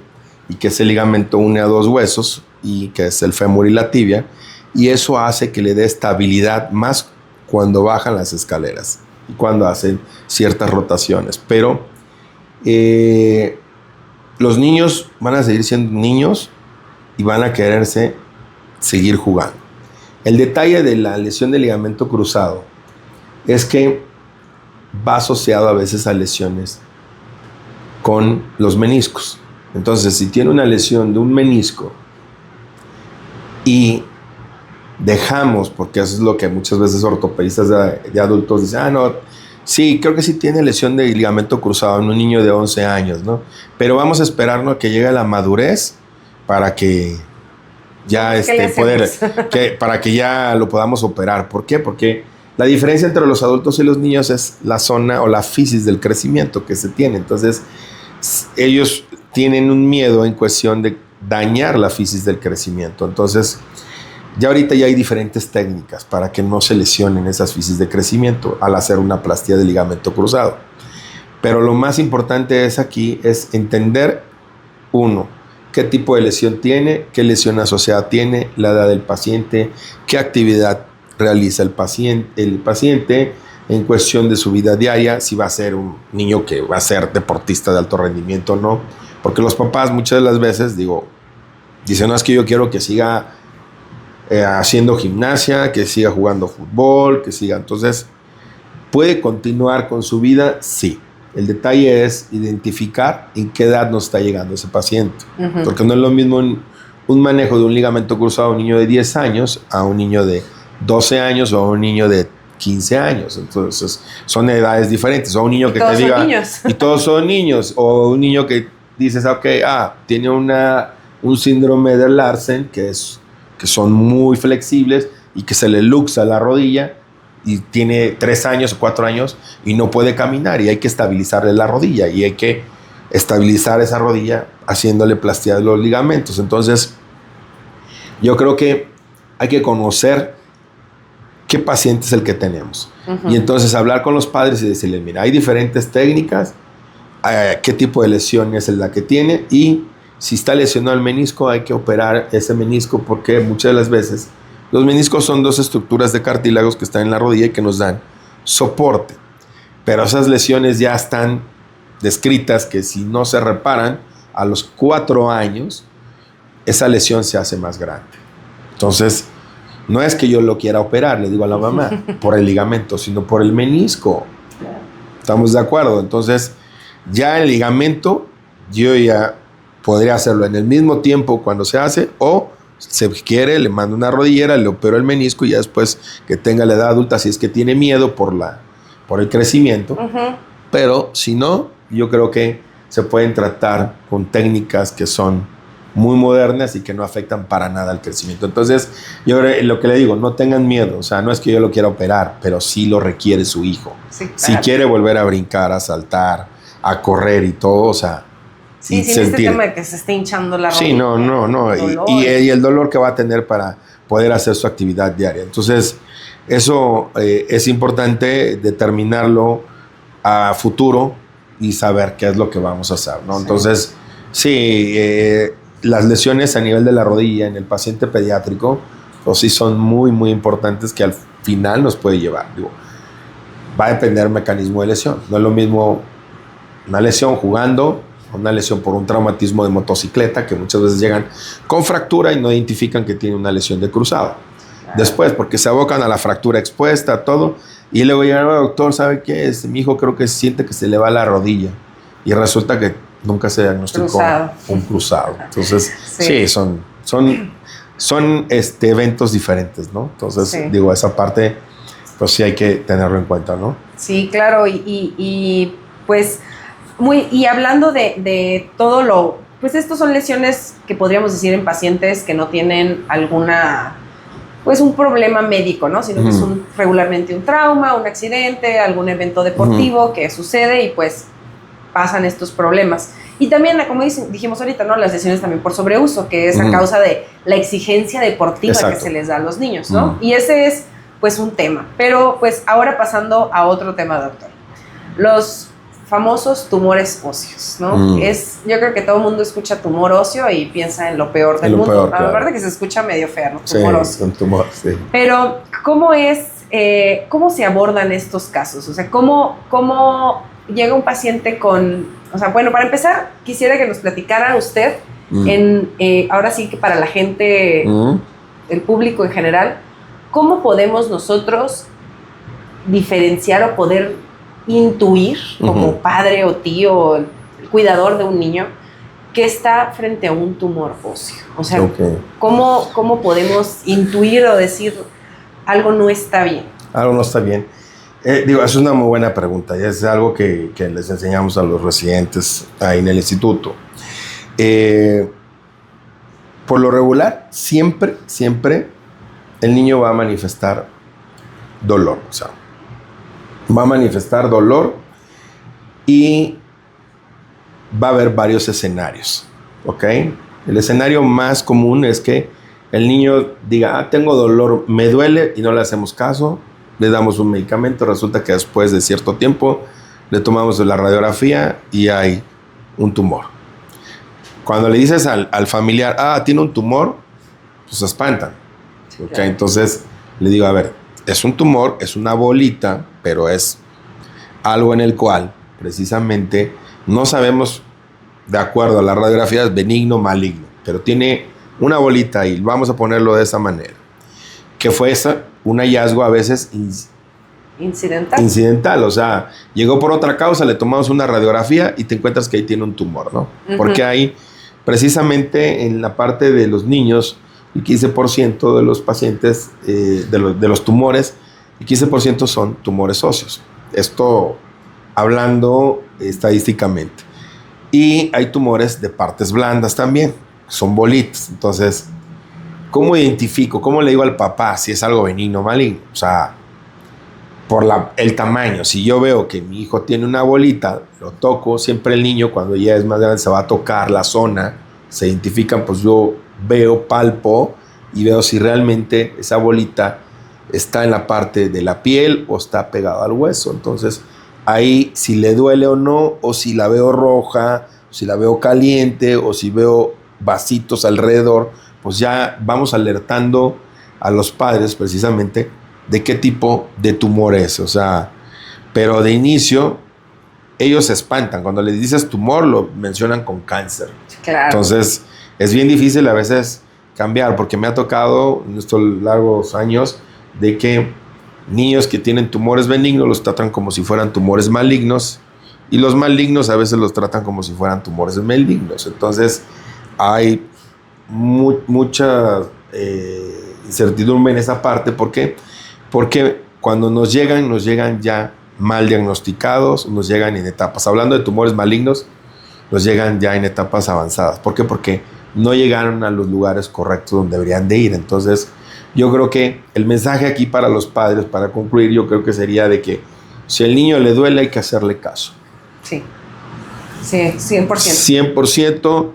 y que ese ligamento une a dos huesos y que es el fémur y la tibia, y eso hace que le dé estabilidad más cuando bajan las escaleras y cuando hacen ciertas rotaciones. Pero los niños van a seguir siendo niños y van a quererse seguir jugando. El detalle de la lesión del ligamento cruzado es que va asociado a veces a lesiones con los meniscos. Entonces, si tiene una lesión de un menisco y dejamos, porque eso es lo que muchas veces ortopedistas de adultos dicen, no, sí, creo que sí tiene lesión de ligamento cruzado en un niño de 11 años, ¿no? Pero vamos a esperarnos a que llegue a la madurez para que ya para que ya lo podamos operar. ¿Por qué? Porque la diferencia entre los adultos y los niños es la zona o la fisis del crecimiento que se tiene. Entonces, ellos tienen un miedo en cuestión de dañar la fisis del crecimiento. Entonces, ya ahorita ya hay diferentes técnicas para que no se lesionen esas fisis de crecimiento al hacer una plastía de ligamento cruzado. Pero lo más importante aquí es entender, uno, qué tipo de lesión tiene, qué lesión asociada tiene, la edad del paciente, qué actividad realiza el paciente en cuestión de su vida diaria, si va a ser un niño que va a ser deportista de alto rendimiento o no. Porque los papás muchas de las veces, dicen, no, es que yo quiero que siga haciendo gimnasia, que siga jugando fútbol, que siga. Entonces, ¿puede continuar con su vida? Sí. El detalle es identificar en qué edad nos está llegando ese paciente. Uh-huh. Porque no es lo mismo un manejo de un ligamento cruzado a un niño de 10 años a un niño de 12 años o a un niño de 15 años. Entonces, son edades diferentes. O un niño que te diga... Niños. Y todos son niños. O un niño que dices, ok, tiene un síndrome de Larsen, que son muy flexibles y que se le luxa la rodilla y tiene 3 años o 4 años y no puede caminar y hay que estabilizarle la rodilla y hay que estabilizar esa rodilla haciéndole plastía de los ligamentos. Entonces, yo creo que hay que conocer qué paciente es el que tenemos. Uh-huh. Y entonces hablar con los padres y decirles, mira, hay diferentes técnicas, qué tipo de lesión es la que tiene y si está lesionado el menisco hay que operar ese menisco porque muchas de las veces los meniscos son 2 estructuras de cartílagos que están en la rodilla y que nos dan soporte. Pero esas lesiones ya están descritas que si no se reparan a los 4 años, esa lesión se hace más grande. Entonces, no es que yo lo quiera operar, le digo a la mamá, por el ligamento, sino por el menisco. ¿Estamos de acuerdo? Entonces, ya el ligamento, yo ya podría hacerlo en el mismo tiempo cuando se hace, o si quiere, le mando una rodillera, le opero el menisco y ya después que tenga la edad adulta, si es que tiene miedo por el crecimiento. Uh-huh. Pero si no, yo creo que se pueden tratar con técnicas que son muy modernas y que no afectan para nada al crecimiento. Entonces, yo lo que le digo, no tengan miedo. O sea, no es que yo lo quiera operar, pero sí lo requiere su hijo. Sí, claro. Si quiere volver a brincar, a saltar, a correr y todo, o sea... Sí, sin este tema de que se esté hinchando la rodilla. Sí, no. Y el dolor que va a tener para poder hacer su actividad diaria. Entonces, eso es importante determinarlo a futuro y saber qué es lo que vamos a hacer, ¿no? Sí. Entonces, las lesiones a nivel de la rodilla en el paciente pediátrico, pues sí son muy, muy importantes que al final nos puede llevar. Va a depender del mecanismo de lesión. No es lo mismo una lesión jugando, una lesión por un traumatismo de motocicleta, que muchas veces llegan con fractura y no identifican que tiene una lesión de cruzado. Después, porque se abocan a la fractura expuesta, todo, y luego llegan, doctor, ¿sabe qué es? Mi hijo creo que siente que se le va la rodilla, y resulta que nunca se diagnosticó un cruzado. Entonces, sí son eventos diferentes, ¿no? Entonces, esa parte, pues sí hay que tenerlo en cuenta, ¿no? Sí, claro, y pues... y hablando de todo pues estos son lesiones que podríamos decir en pacientes que no tienen un problema médico, ¿no? Sino que es regularmente un trauma, un accidente, algún evento deportivo que sucede y pues pasan estos problemas. Y también, como dijimos ahorita, ¿no? Las lesiones también por sobreuso, que es a causa de la exigencia deportiva que se les da a los niños, ¿no? Y ese es pues un tema. Pero pues ahora pasando a otro tema, doctor. Los famosos tumores óseos, ¿no? Yo creo que todo el mundo escucha tumor óseo y piensa en lo peor del mundo. Peor, claro. Aparte que se escucha medio feo, ¿no? Tumor óseo. Un tumor, sí. Pero, ¿cómo se abordan estos casos? O sea, ¿cómo llega un paciente con... O sea, bueno, para empezar, quisiera que nos platicara usted, ahora sí que para la gente, el público en general, ¿cómo podemos nosotros diferenciar o poder intuir como padre o tío, el cuidador de un niño que está frente a un tumor óseo? O sea, ¿cómo podemos intuir o decir algo no está bien? Algo no está bien. Es una muy buena pregunta y es algo que les enseñamos a los residentes ahí en el instituto. Por lo regular, siempre el niño va a manifestar dolor. O sea, va a manifestar dolor y va a haber varios escenarios, ¿ok? El escenario más común es que el niño diga, tengo dolor, me duele, y no le hacemos caso, le damos un medicamento, resulta que después de cierto tiempo le tomamos la radiografía y hay un tumor. Cuando le dices al familiar, tiene un tumor, pues se espantan, ¿ok? Claro. Entonces le digo, a ver, es un tumor, es una bolita, pero es algo en el cual precisamente no sabemos de acuerdo a la radiografía, es benigno, maligno, pero tiene una bolita ahí, vamos a ponerlo de esa manera, que fue un hallazgo a veces incidental, o sea, llegó por otra causa, le tomamos una radiografía y te encuentras que ahí tiene un tumor, ¿no? Porque ahí, precisamente en la parte de los niños, el 15% de los pacientes, de los tumores, el 15% son tumores óseos. Esto hablando estadísticamente. Y hay tumores de partes blandas también, son bolitas. Entonces, ¿cómo identifico? ¿Cómo le digo al papá si es algo benigno o maligno? O sea, por el tamaño. Si yo veo que mi hijo tiene una bolita, lo toco, siempre el niño cuando ya es más grande se va a tocar la zona, se identifican, pues yo veo, palpo y veo si realmente esa bolita está en la parte de la piel o está pegada al hueso. Entonces, ahí si le duele o no, o si la veo roja, si la veo caliente, o si veo vasitos alrededor, pues ya vamos alertando a los padres precisamente de qué tipo de tumor es. O sea, pero de inicio ellos se espantan. Cuando les dices tumor, lo mencionan con cáncer. Claro. Entonces, es bien difícil a veces cambiar, porque me ha tocado en estos largos años de que niños que tienen tumores benignos los tratan como si fueran tumores malignos, y los malignos a veces los tratan como si fueran tumores malignos. Entonces, hay mucha incertidumbre en esa parte. ¿Por qué? Porque cuando nos llegan ya mal diagnosticados, nos llegan en etapas. Hablando de tumores malignos, nos llegan ya en etapas avanzadas. ¿Por qué? Porque no llegaron a los lugares correctos donde deberían de ir. Entonces, yo creo que el mensaje aquí para los padres, para concluir, yo creo que sería de que si al niño le duele, hay que hacerle caso. Sí, 100%. 100%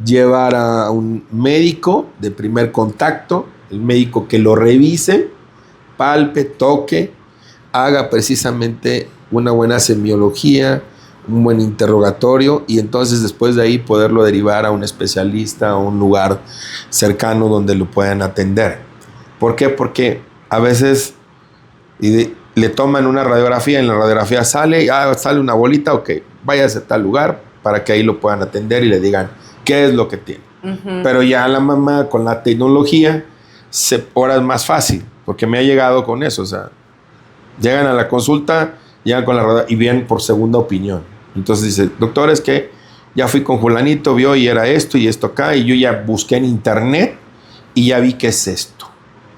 llevar a un médico de primer contacto, el médico que lo revise, palpe, toque, haga precisamente una buena semiología, un buen interrogatorio, y entonces después de ahí poderlo derivar a un especialista, a un lugar cercano donde lo puedan atender. ¿Por qué? Porque a veces le toman una radiografía, en la radiografía sale una bolita, ok, váyase a tal lugar para que ahí lo puedan atender y le digan qué es lo que tiene. Pero ya la mamá con la tecnología ahora es más fácil, porque me ha llegado con eso, o sea, llegan a la consulta, llegan con la radiografía y vienen por segunda opinión. Entonces dice, doctor, es que ya fui con fulanito, vio y era esto y esto acá, y yo ya busqué en internet y ya vi que es esto.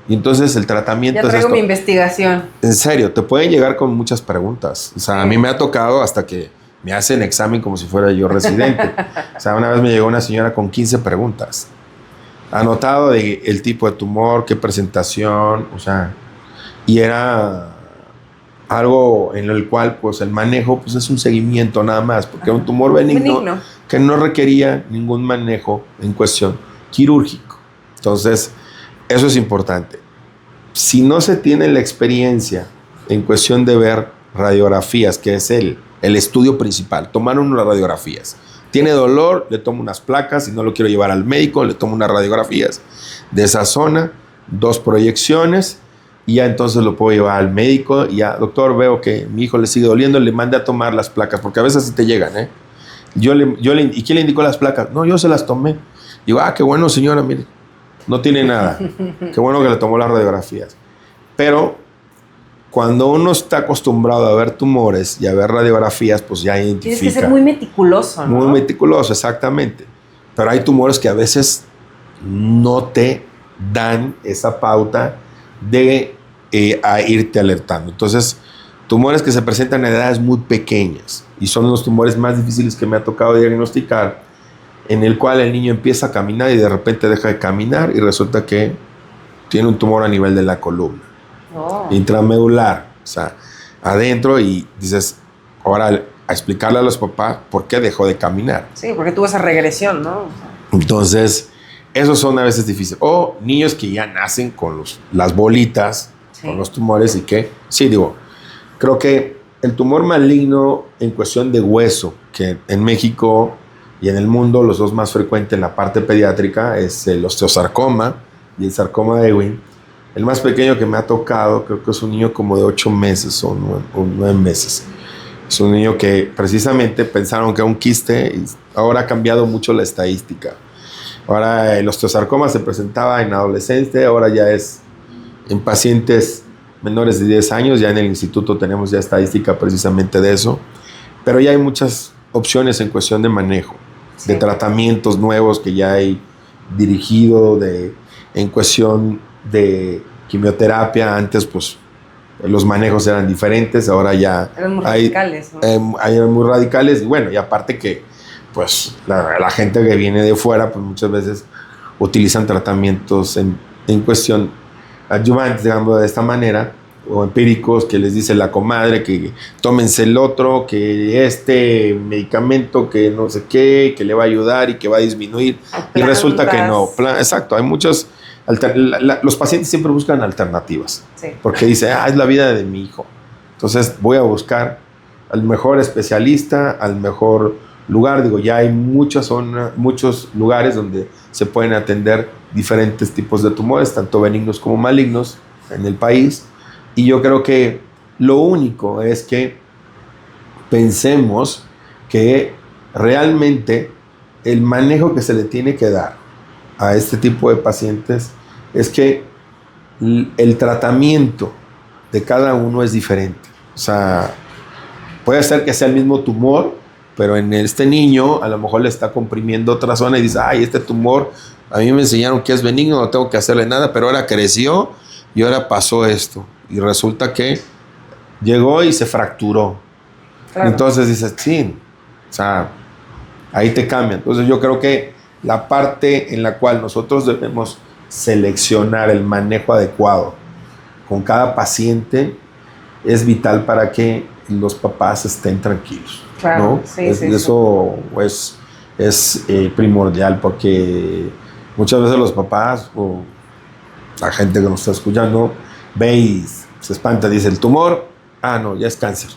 Y entonces el tratamiento ya traigo es esto. Mi investigación. En serio, te pueden llegar con muchas preguntas. O sea, a mí me ha tocado hasta que me hacen examen como si fuera yo residente. O sea, una vez me llegó una señora con 15 preguntas. Anotado de el tipo de tumor, qué presentación, o sea, y era algo en el cual pues el manejo pues es un seguimiento nada más, porque era un tumor benigno que no requería ningún manejo en cuestión quirúrgico. Entonces, eso es importante. Si no se tiene la experiencia en cuestión de ver radiografías, que es el estudio principal, tomar unas radiografías. Tiene dolor, le tomo unas placas, si no lo quiero llevar al médico, le tomo unas radiografías de esa zona, 2 proyecciones, y ya entonces lo puedo llevar al médico, y ya, doctor, veo que mi hijo le sigue doliendo, le mandé a tomar las placas, porque a veces sí te llegan, ¿eh? ¿Y quién le indicó las placas? No, yo se las tomé. Digo, qué bueno, señora, mire, no tiene nada. Qué bueno que le tomó las radiografías. Pero cuando uno está acostumbrado a ver tumores y a ver radiografías, pues ya identifica. Tienes que ser muy meticuloso, ¿no? Muy meticuloso, exactamente. Pero hay tumores que a veces no te dan esa pauta de a irte alertando. Entonces, tumores que se presentan en edades muy pequeñas y son los tumores más difíciles que me ha tocado diagnosticar, en el cual el niño empieza a caminar y de repente deja de caminar y resulta que tiene un tumor a nivel de la columna. Intramedular, o sea, adentro, y dices, ahora a explicarle a los papás por qué dejó de caminar. Sí, porque tuvo esa regresión, ¿no? Entonces, esos son a veces difíciles. O niños que ya nacen con las bolitas, con los tumores, y que, sí, digo, creo que el tumor maligno en cuestión de hueso, que en México y en el mundo los dos más frecuentes en la parte pediátrica es el osteosarcoma y el sarcoma de Ewing. El más pequeño que me ha tocado, creo que es un niño como de 8 meses o 9 meses. Es un niño que precisamente pensaron que era un quiste y ahora ha cambiado mucho la estadística. Ahora el osteosarcoma se presentaba en adolescente, ahora ya es en pacientes menores de 10 años. Ya en el instituto tenemos ya estadística precisamente de eso. Pero ya hay muchas opciones en cuestión de manejo, de tratamientos nuevos que ya hay dirigido, en cuestión de quimioterapia. Antes pues los manejos eran diferentes, ahora ya eran muy radicales, ¿no? Hay muy radicales. Y bueno, y aparte que pues la gente que viene de fuera pues muchas veces utilizan tratamientos en cuestión adyuvantes, digamos de esta manera, o empíricos, que les dice la comadre que tómense el otro, que este medicamento que no sé qué, que le va a ayudar y que va a disminuir. Y resulta que no. Exacto, hay muchos. Los pacientes siempre buscan alternativas, porque dicen, es la vida de mi hijo. Entonces voy a buscar al mejor especialista, al mejor lugar. Digo, ya hay muchos lugares donde se pueden atender diferentes tipos de tumores, tanto benignos como malignos, en el país. Y yo creo que lo único es que pensemos que realmente el manejo que se le tiene que dar a este tipo de pacientes es que el tratamiento de cada uno es diferente. O sea, puede ser que sea el mismo tumor, pero en este niño a lo mejor le está comprimiendo otra zona y dice, este tumor, a mí me enseñaron que es benigno, no tengo que hacerle nada, pero ahora creció y ahora pasó esto. Y resulta que llegó y se fracturó. Claro. Entonces dices, sí, o sea, ahí te cambia. Entonces yo creo que la parte en la cual nosotros debemos seleccionar el manejo adecuado con cada paciente es vital para que los papás estén tranquilos. Claro, ¿no? Sí, eso es primordial, porque muchas veces los papás o la gente que nos está escuchando ve y se espanta, dice el tumor, no, ya es cáncer.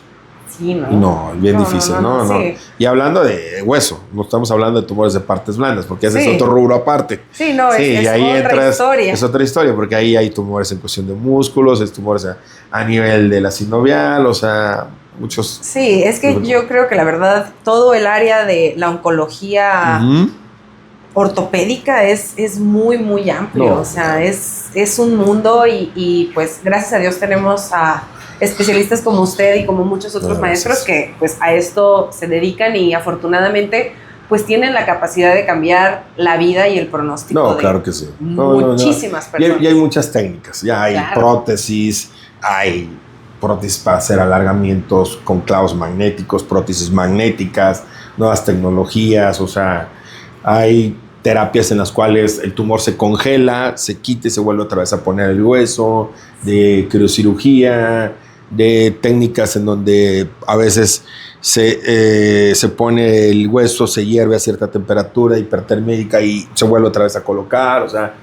Sí, ¿no? No, es bien difícil, no. Sí. Y hablando de hueso, no estamos hablando de tumores de partes blandas, porque ese es otro rubro aparte. Sí, no, es ahí otra historia. Es otra historia, porque ahí hay tumores en cuestión de músculos, es tumores a nivel de la sinovial, o sea, muchos. Sí, es que yo creo que la verdad, todo el área de la oncología ortopédica es muy, muy amplio. O sea, es un mundo y pues gracias a Dios tenemos a especialistas como usted y como muchos otros maestros que pues a esto se dedican y afortunadamente pues tienen la capacidad de cambiar la vida y el pronóstico claro que sí. Muchísimas personas. Y hay muchas técnicas, ya hay prótesis, hay prótesis para hacer alargamientos con clavos magnéticos, prótesis magnéticas, nuevas tecnologías, o sea, hay terapias en las cuales el tumor se congela, se quita y se vuelve otra vez a poner el hueso, de criocirugía, de técnicas en donde a veces se pone el hueso, se hierve a cierta temperatura hipertérmica y se vuelve otra vez a colocar, o sea,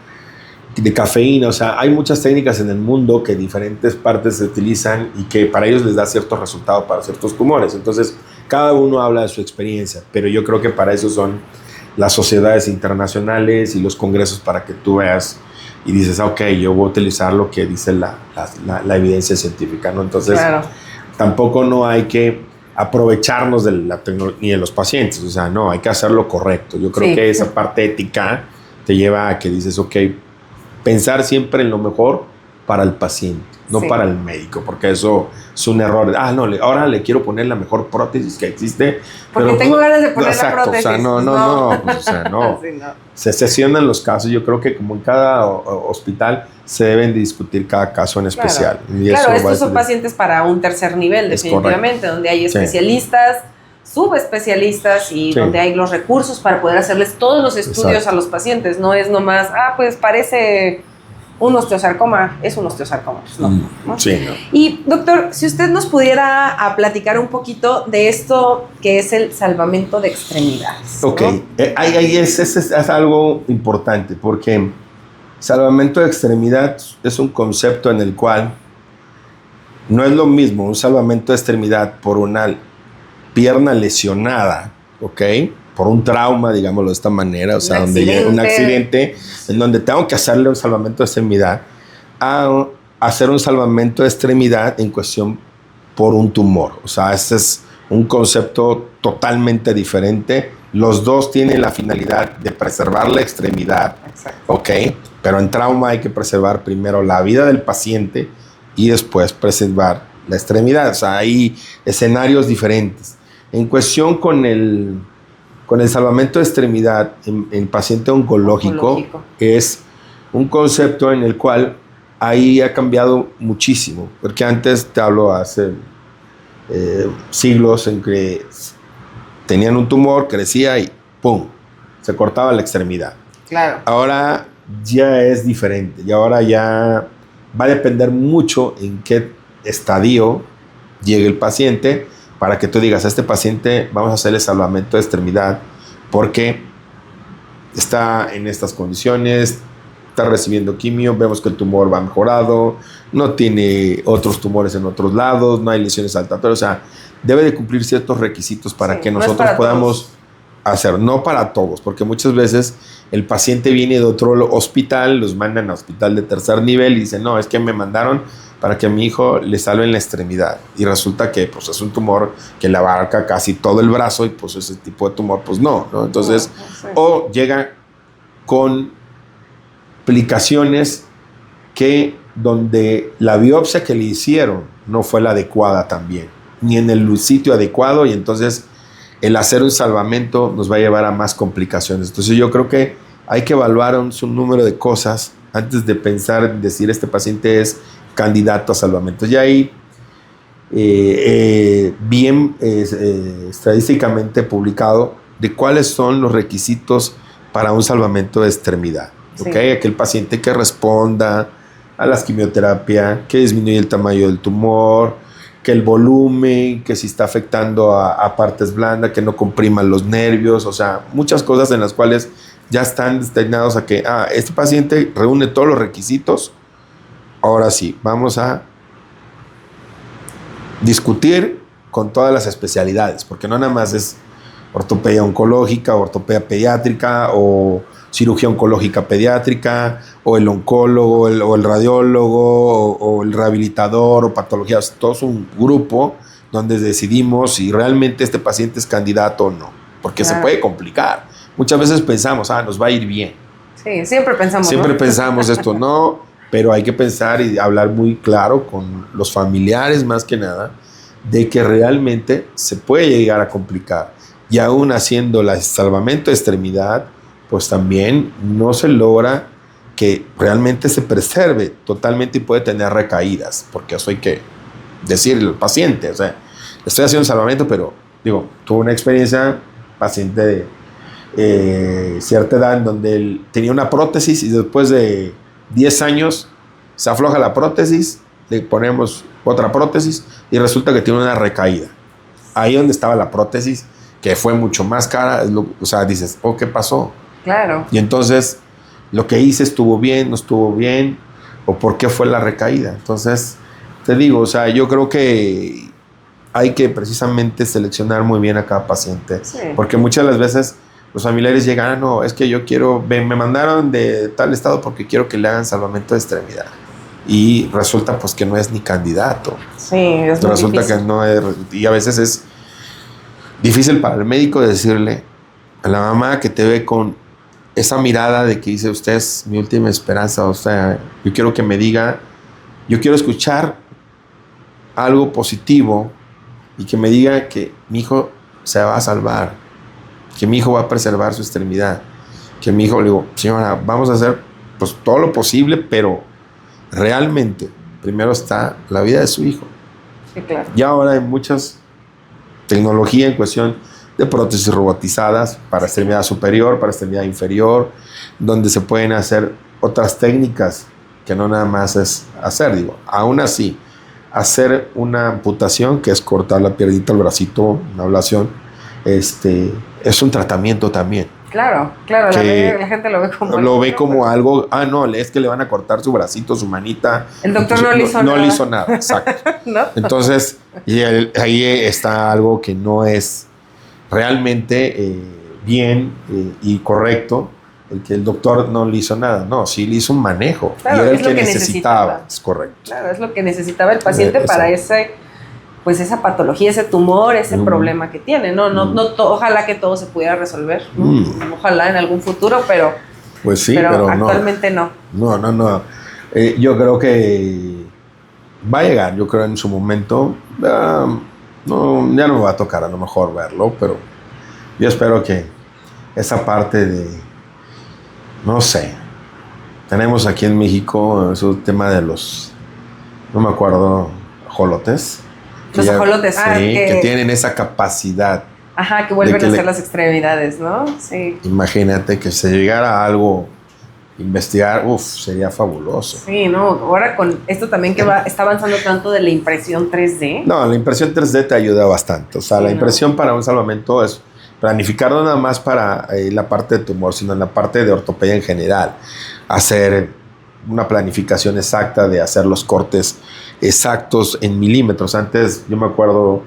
de cafeína, o sea, hay muchas técnicas en el mundo que diferentes partes se utilizan y que para ellos les da ciertos resultados para ciertos tumores. Entonces, cada uno habla de su experiencia, pero yo creo que para eso son las sociedades internacionales y los congresos, para que tú veas y dices, yo voy a utilizar lo que dice la evidencia científica, ¿no? Entonces, tampoco no hay que aprovecharnos de la tecnología ni de los pacientes, o sea, no, hay que hacerlo correcto. Yo creo que esa parte ética te lleva a que dices, pensar siempre en lo mejor para el paciente, no para el médico, porque eso es un error. Ahora le quiero poner la mejor prótesis que existe. Porque tengo ganas de poner la prótesis. O sea, no. Sí, no. Se sesionan los casos. Yo creo que como en cada hospital se deben discutir cada caso en especial. Y estos son pacientes para un tercer nivel, definitivamente, donde hay especialistas, subespecialistas y donde hay los recursos para poder hacerles todos los estudios a los pacientes. No es nomás, pues parece un osteosarcoma, es un osteosarcoma. ¿No? Sí, no. Y doctor, si usted nos pudiera platicar un poquito de esto que es el salvamento de extremidades. ¿No? Ahí es algo importante, porque salvamento de extremidad es un concepto en el cual no es lo mismo un salvamento de extremidad por una pierna lesionada, por un trauma, digámoslo de esta manera, o sea, donde llega un accidente en donde tengo que hacerle un salvamento de extremidad, a hacer un salvamento de extremidad en cuestión por un tumor. O sea, esa es un concepto totalmente diferente. Los dos tienen la finalidad de preservar la extremidad, ¿ok? Pero en trauma hay que preservar primero la vida del paciente y después preservar la extremidad. O sea, hay escenarios diferentes. En cuestión con el salvamento de extremidad en paciente oncológico, es un concepto en el cual ahí ha cambiado muchísimo, porque antes, te hablo hace siglos, en que tenían un tumor, crecía y ¡pum!, se cortaba la extremidad. Claro. Ahora ya es diferente, y ahora ya va a depender mucho en qué estadio llegue el paciente, para que tú digas, a este paciente vamos a hacerle salvamento de extremidad, porque está en estas condiciones, está recibiendo quimio, vemos que el tumor va mejorado, no tiene otros tumores en otros lados, no hay lesiones saltatorias, o sea, debe de cumplir ciertos requisitos para que nosotros podamos hacer, no para todos, porque muchas veces el paciente viene de otro hospital, los mandan a hospital de tercer nivel y dicen, no, es que me mandaron para que a mi hijo le salven la extremidad, y resulta que pues es un tumor que le abarca casi todo el brazo, y pues ese tipo de tumor pues no, entonces, o llega con complicaciones que donde la biopsia que le hicieron no fue la adecuada también, ni en el sitio adecuado, y entonces el hacer un salvamento nos va a llevar a más complicaciones. Entonces yo creo que hay que evaluar un número de cosas antes de pensar, decir este paciente es candidato a salvamento. Ya ahí bien estadísticamente publicado de cuáles son los requisitos para un salvamento de extremidad. Sí. ¿Okay? Aquel paciente que responda a las quimioterapias, que disminuye el tamaño del tumor, que el volumen, que si está afectando a partes blandas, que no compriman los nervios, o sea, muchas cosas en las cuales ya están destinados a que este paciente reúne todos los requisitos. Ahora sí, vamos a discutir con todas las especialidades, porque no nada más es ortopedia oncológica, ortopedia pediátrica, o cirugía oncológica pediátrica, o el oncólogo, o el radiólogo, o el rehabilitador, o patología. Todo es un grupo donde decidimos si realmente este paciente es candidato o no, porque se puede complicar. Muchas veces pensamos, nos va a ir bien. Sí, siempre pensamos. Siempre pensamos esto, no, pero hay que pensar y hablar muy claro con los familiares, más que nada, de que realmente se puede llegar a complicar. Y aún haciendo el salvamento de extremidad, pues también no se logra que realmente se preserve totalmente, y puede tener recaídas, porque eso hay que decirle al paciente. O sea, estoy haciendo un salvamento, pero digo, tuve una experiencia, paciente de cierta edad, en donde él tenía una prótesis y después de 10 años se afloja la prótesis, le ponemos otra prótesis y resulta que tiene una recaída. Ahí donde estaba la prótesis, que fue mucho más cara, o sea, dices, ¿qué pasó? Claro. Y entonces, lo que hice estuvo bien, no estuvo bien, o por qué fue la recaída. Entonces, te digo, o sea, yo creo que hay que precisamente seleccionar muy bien a cada paciente. Sí. Porque muchas de las veces los familiares llegan, no, es que yo quiero, me mandaron de tal estado porque quiero que le hagan salvamento de extremidad. Y resulta pues que no es ni candidato. Sí, es muy resulta difícil. Que no es, y a veces es difícil para el médico decirle a la mamá que te ve con esa mirada de que dice, usted es mi última esperanza, o sea, yo quiero que me diga, yo quiero escuchar algo positivo y que me diga que mi hijo se va a salvar, que mi hijo va a preservar su extremidad, que mi hijo, le digo, señora, vamos a hacer pues todo lo posible, pero realmente primero está la vida de su hijo. Sí, claro. Y ahora hay muchas tecnología en cuestión de prótesis robotizadas para extremidad superior, para extremidad inferior, donde se pueden hacer otras técnicas que no nada más es hacer, digo, aún así, hacer una amputación, que es cortar la piernita, el bracito, una ablación, es un tratamiento también. Claro, la gente lo ve como... Lo ve como algo, no, es que le van a cortar su bracito, su manita. El doctor no le hizo nada. No le hizo nada, exacto. ¿No? Entonces, ahí está algo que no es realmente bien y correcto, el que el doctor no le hizo nada. No, sí le hizo un manejo. Claro, y era es el que necesitaba. Es correcto. Claro, es lo que necesitaba el paciente para ese pues esa patología, ese tumor, ese problema que tiene, ¿no? Ojalá que todo se pudiera resolver, ¿no? Ojalá en algún futuro, pero pues sí, pero actualmente no. No. Yo creo que va a llegar, yo creo en su momento. No, ya no me va a tocar a lo mejor verlo, pero yo espero que esa parte de, no sé, tenemos aquí en México ese tema de los, no me acuerdo, ajolotes. Los ajolotes, sí, que tienen esa capacidad. Ajá, que vuelven a ser las extremidades, ¿no? Sí. Imagínate que se llegara a algo, investigar, sería fabuloso. Sí, no, ahora con esto también que está avanzando tanto de la impresión 3D. No, la impresión 3D te ayuda bastante. O sea, sí, la impresión para un salvamento es planificar no nada más para la parte de tumor, sino en la parte de ortopedia en general. Hacer una planificación exacta de hacer los cortes exactos en milímetros. Antes yo me acuerdo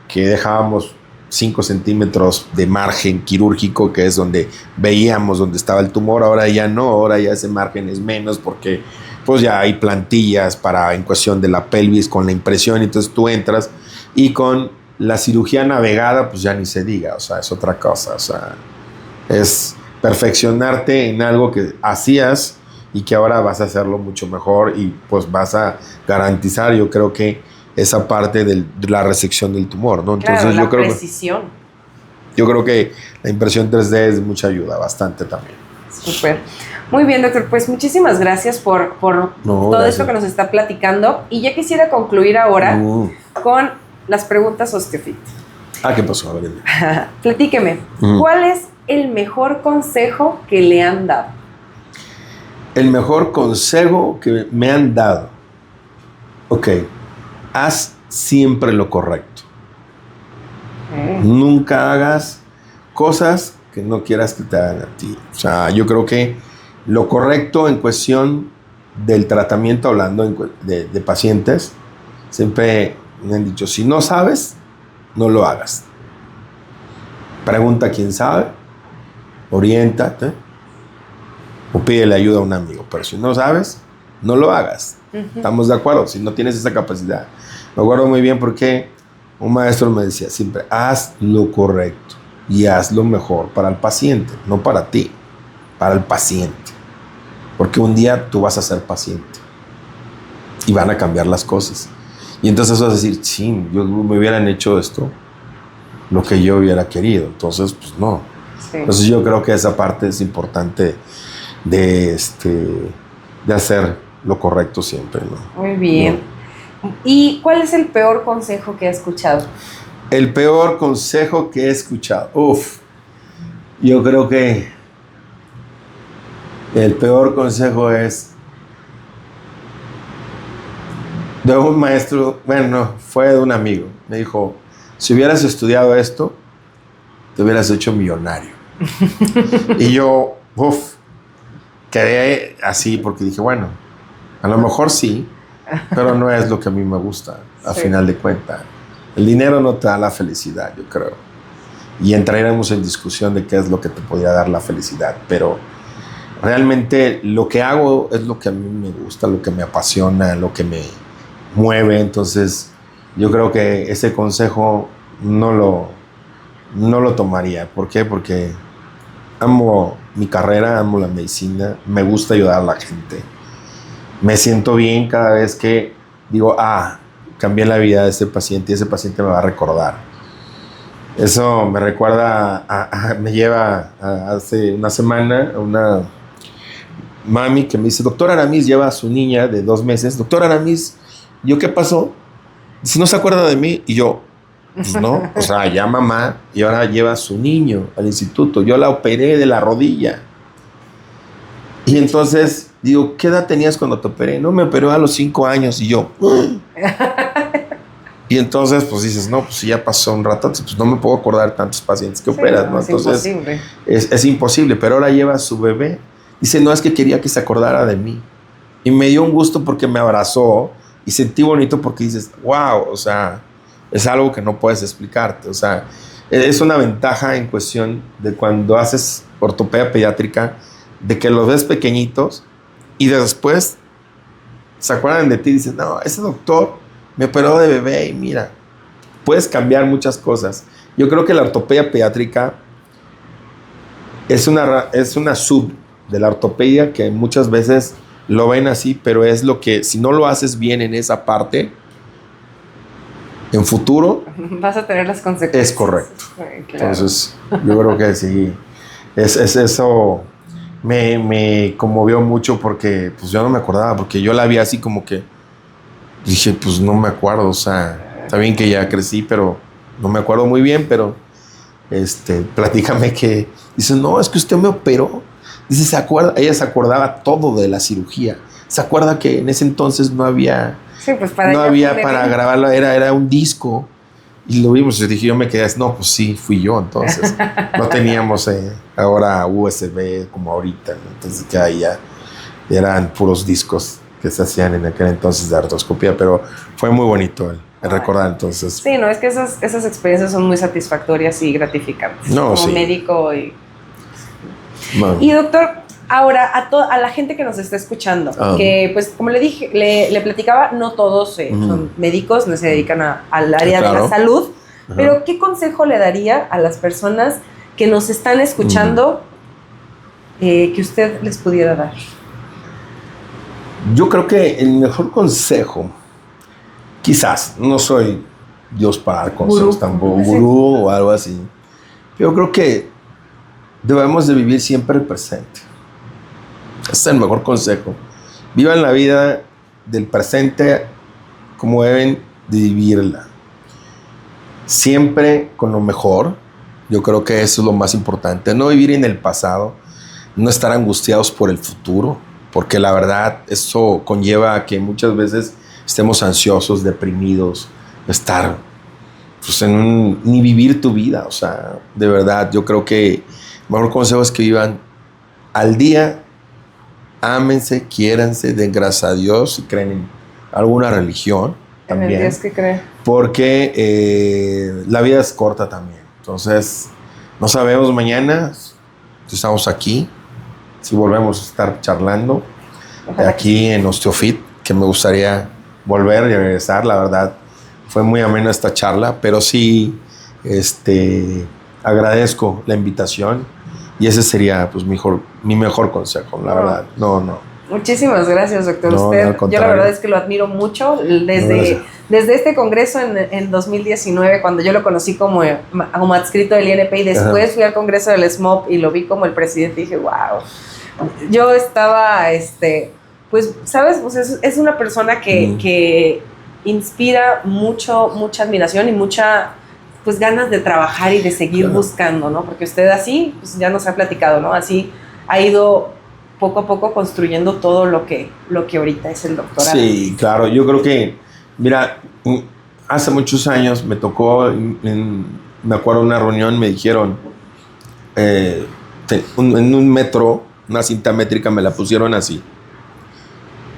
que dejábamos 5 centímetros de margen quirúrgico, que es donde veíamos donde estaba el tumor. Ahora ya no, ahora ya ese margen es menos porque pues ya hay plantillas para en cuestión de la pelvis con la impresión, entonces tú entras y con la cirugía navegada pues ya ni se diga, o sea, es otra cosa, o sea, es perfeccionarte en algo que hacías y que ahora vas a hacerlo mucho mejor y pues vas a garantizar, yo creo que esa parte de la resección del tumor, ¿no? Entonces claro, yo creo precisión. Yo creo que la impresión 3D es de mucha ayuda, bastante también. Súper. Muy bien, doctor. Pues muchísimas gracias por todo esto que nos está platicando. Y ya quisiera concluir ahora con las preguntas OsteoFit. ¿Qué pasó? A ver. Platíqueme. ¿Cuál es el mejor consejo que le han dado? El mejor consejo que me han dado. Ok. Haz siempre lo correcto. Nunca hagas cosas que no quieras que te hagan a ti. O sea, yo creo que lo correcto en cuestión del tratamiento, hablando de pacientes, siempre me han dicho, si no sabes, no lo hagas. Pregunta a quien sabe, oriéntate o pídele ayuda a un amigo. Pero si no sabes, no lo hagas. Estamos de acuerdo, si no tienes esa capacidad. Me acuerdo muy bien porque un maestro me decía siempre, haz lo correcto y haz lo mejor para el paciente, no para ti, para el paciente. Porque un día tú vas a ser paciente y van a cambiar las cosas. Y entonces vas a decir, sí, yo me hubieran hecho esto, lo que yo hubiera querido. Entonces, pues no. Sí. Entonces yo creo que esa parte es importante de hacer lo correcto siempre, ¿no? Muy bien. No. ¿Y cuál es el peor consejo que ha escuchado? El peor consejo que he escuchado. Yo creo que el peor consejo es de un maestro, fue de un amigo. Me dijo, si hubieras estudiado esto, te hubieras hecho millonario. Y yo, quedé así porque dije, bueno, a lo mejor sí, pero no es lo que a mí me gusta, a final de cuentas. El dinero no te da la felicidad, yo creo. Y entraremos en discusión de qué es lo que te podría dar la felicidad, pero realmente lo que hago es lo que a mí me gusta, lo que me apasiona, lo que me mueve. Entonces, yo creo que ese consejo no lo tomaría. ¿Por qué? Porque amo mi carrera, amo la medicina, me gusta ayudar a la gente. Me siento bien cada vez que digo, cambié la vida de ese paciente y ese paciente me va a recordar. Eso me recuerda, me lleva hace una semana a una mami que me dice, doctor Aramis lleva a su niña de 2 meses. Doctor Aramis, ¿yo qué pasó? Dice, ¿no se acuerda de mí? Y yo, pues no, o sea, ya mamá, y ahora lleva a su niño al instituto. Yo la operé de la rodilla. Y entonces digo, ¿qué edad tenías cuando te operé? No, me operó a los 5 años. Y yo, Y entonces, pues dices, no, pues si ya pasó un rato, pues no me puedo acordar de tantos pacientes que operas, ¿no? Entonces, imposible. Es imposible, pero ahora lleva a su bebé. Dice, no, es que quería que se acordara de mí. Y me dio un gusto porque me abrazó y sentí bonito porque dices, wow, o sea, es algo que no puedes explicarte. O sea, es una ventaja en cuestión de cuando haces ortopedia pediátrica, de que los ves pequeñitos y después se acuerdan de ti y dicen, no, ese doctor me operó de bebé y mira, puedes cambiar muchas cosas. Yo creo que la ortopedia pediátrica es una sub de la ortopedia que muchas veces lo ven así, pero es lo que, si no lo haces bien en esa parte, en futuro vas a tener las consecuencias. es correcto. Claro. Entonces, yo creo que sí, eso me conmovió mucho porque pues yo no me acordaba, porque yo la vi así como que dije, pues no me acuerdo, o sea, está bien que ya crecí, pero no me acuerdo muy bien, pero platícame que dice, no, es que usted me operó. Dice, ella se acordaba todo de la cirugía. Se acuerda que en ese entonces no había, sí, pues no había para grabarlo, era un disco. Y lo vimos, y dije, yo me quedé, no, pues sí, fui yo entonces. No teníamos ahora USB como ahorita, ¿no? Entonces ya eran puros discos que se hacían en aquel entonces de artroscopía, pero fue muy bonito el recordar entonces. Sí, no, es que esas experiencias son muy satisfactorias y gratificantes. No, como sí. médico y... Bueno. Y doctor, ahora a la gente que nos está escuchando, que pues como le dije, le platicaba, no todos son médicos, no se dedican al área de la salud, pero ¿qué consejo le daría a las personas que nos están escuchando que usted les pudiera dar? Yo creo que el mejor consejo, quizás, no soy Dios para dar consejos tampoco, gurú o algo así, yo creo que debemos de vivir siempre el presente. Ese es el mejor consejo. Vivan la vida del presente como deben de vivirla. Siempre con lo mejor. Yo creo que eso es lo más importante. No vivir en el pasado, no estar angustiados por el futuro, porque la verdad eso conlleva a que muchas veces estemos ansiosos, deprimidos, estar pues, ni vivir tu vida. O sea, de verdad, yo creo que el mejor consejo es que vivan al día, ámense, quiéranse, den gracias a Dios y creen en alguna religión también. En el Dios que cree. Porque la vida es corta también. Entonces, no sabemos mañana si estamos aquí, si volvemos a estar charlando. Ojalá. Aquí en Osteofit, que me gustaría volver y regresar. La verdad, fue muy amena esta charla, pero sí agradezco la invitación y ese sería pues mi mejor consejo, la verdad. No. Muchísimas gracias, doctor. Yo la verdad es que lo admiro mucho desde este congreso en 2019, cuando yo lo conocí como adscrito del INP y después fui al congreso del SMOP y lo vi como el presidente y dije, wow. Yo estaba, pues, ¿sabes? Pues es una persona que inspira mucha admiración y mucha, pues, ganas de trabajar y de seguir buscando, ¿no? Porque usted así, pues, ya nos ha platicado, ¿no? Así ha ido poco a poco construyendo todo lo que ahorita es el doctorado. Sí, claro. Yo creo que, mira, hace muchos años me tocó, me acuerdo de una reunión, me dijeron, en un metro, una cinta métrica, me la pusieron así.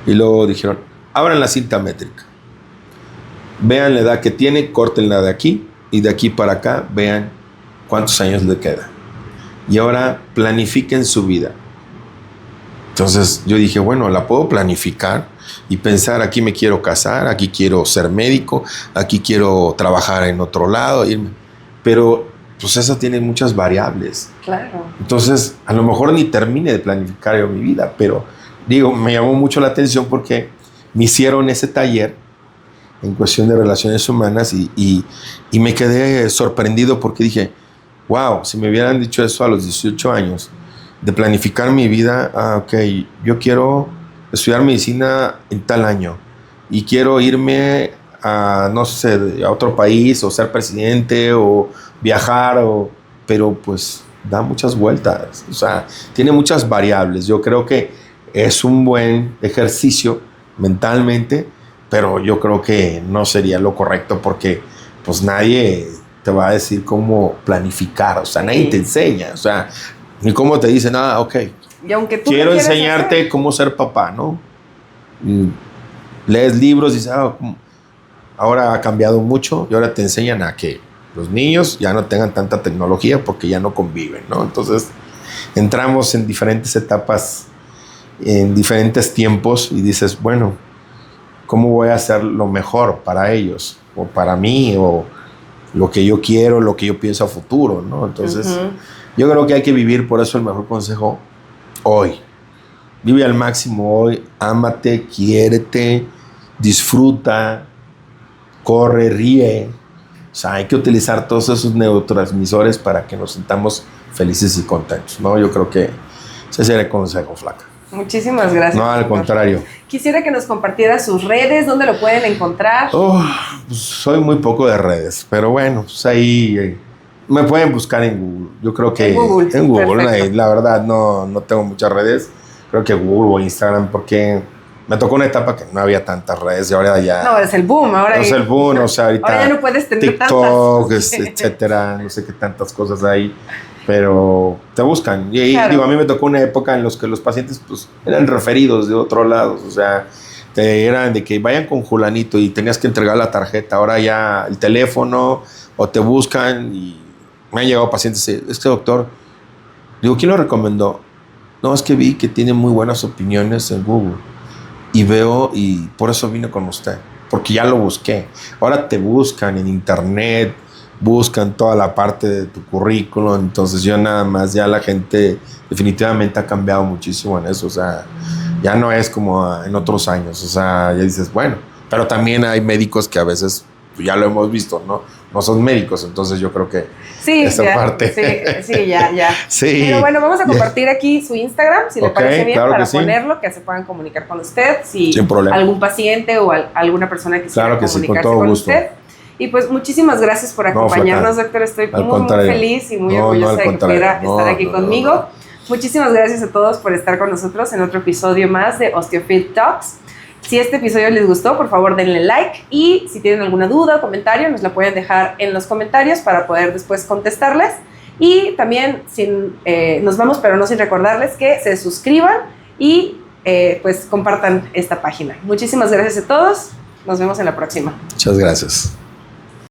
Y luego dijeron, abran la cinta métrica. Vean la edad que tiene, córtenla de aquí y de aquí para acá, vean cuántos años le queda. Y ahora planifiquen su vida. Entonces yo dije, bueno, la puedo planificar y pensar, aquí me quiero casar, aquí quiero ser médico, aquí quiero trabajar en otro lado, irme. Pero pues eso tiene muchas variables. Claro. Entonces, a lo mejor ni termine de planificar yo mi vida, pero digo, me llamó mucho la atención porque me hicieron ese taller en cuestión de relaciones humanas y me quedé sorprendido porque dije, wow, si me hubieran dicho eso a los 18 años, de planificar mi vida, ok, yo quiero estudiar medicina en tal año y quiero irme a, no sé, a otro país o ser presidente o viajar, pero pues da muchas vueltas, o sea, tiene muchas variables. Yo creo que es un buen ejercicio mentalmente, pero yo creo que no sería lo correcto porque pues nadie te va a decir cómo planificar, o sea, nadie te enseña, o sea, ni cómo te dicen, ok, y aunque tú quiero enseñarte cómo ser papá, ¿no? Lees libros y dices, ahora ha cambiado mucho y ahora te enseñan a que los niños ya no tengan tanta tecnología porque ya no conviven, ¿no? Entonces entramos en diferentes etapas, en diferentes tiempos y dices, bueno, ¿cómo voy a hacer lo mejor para ellos? O para mí, o lo que yo quiero, lo que yo pienso a futuro, ¿no? Entonces, yo creo que hay que vivir, por eso el mejor consejo, hoy. Vive al máximo hoy, ámate, quiérete, disfruta, corre, ríe. O sea, hay que utilizar todos esos neurotransmisores para que nos sintamos felices y contentos, ¿no? Yo creo que ese sería el consejo, flaca. Muchísimas gracias. No, al contrario. Quisiera que nos compartiera sus redes, dónde lo pueden encontrar. Pues soy muy poco de redes, pero bueno, pues ahí me pueden buscar en Google. Yo creo que en Google, la verdad no tengo muchas redes. Creo que Google o Instagram, porque me tocó una etapa que no había tantas redes y ahora ya... No, es el boom. Ahora es el boom, o sea, ahorita... Ahora ya no puedes tener TikTok, etcétera, no sé qué tantas cosas hay, pero te buscan. Y claro, digo, a mí me tocó una época en la que los pacientes pues eran referidos de otro lado, o sea, eran de que vayan con Julanito y tenías que entregar la tarjeta, ahora ya el teléfono, o te buscan, y me han llegado pacientes, este doctor, digo, ¿quién lo recomendó? No, es que vi que tiene muy buenas opiniones en Google y veo, y por eso vine con usted, porque ya lo busqué. Ahora te buscan en internet, buscan toda la parte de tu currículum, entonces yo nada más, ya la gente definitivamente ha cambiado muchísimo en eso, o sea, ya no es como en otros años, o sea, ya dices, bueno, pero también hay médicos que a veces, ya lo hemos visto, no son médicos, entonces yo creo que sí, esa ya, parte. Sí, ya. Sí. Pero bueno, vamos a compartir aquí su Instagram, si le parece bien, claro para que ponerlo, que se puedan comunicar con usted, si sin problema, algún paciente o alguna persona quisiera comunicarse con usted. Y pues muchísimas gracias por acompañarnos, doctor. Estoy muy feliz y muy orgullosa de que pudiera estar aquí conmigo. Muchísimas gracias a todos por estar con nosotros en otro episodio más de OsteoFit Talks. Si este episodio les gustó, por favor denle like, y si tienen alguna duda o comentario, nos la pueden dejar en los comentarios para poder después contestarles. Y también nos vamos, pero no sin recordarles que se suscriban y pues compartan esta página. Muchísimas gracias a todos. Nos vemos en la próxima. Muchas gracias.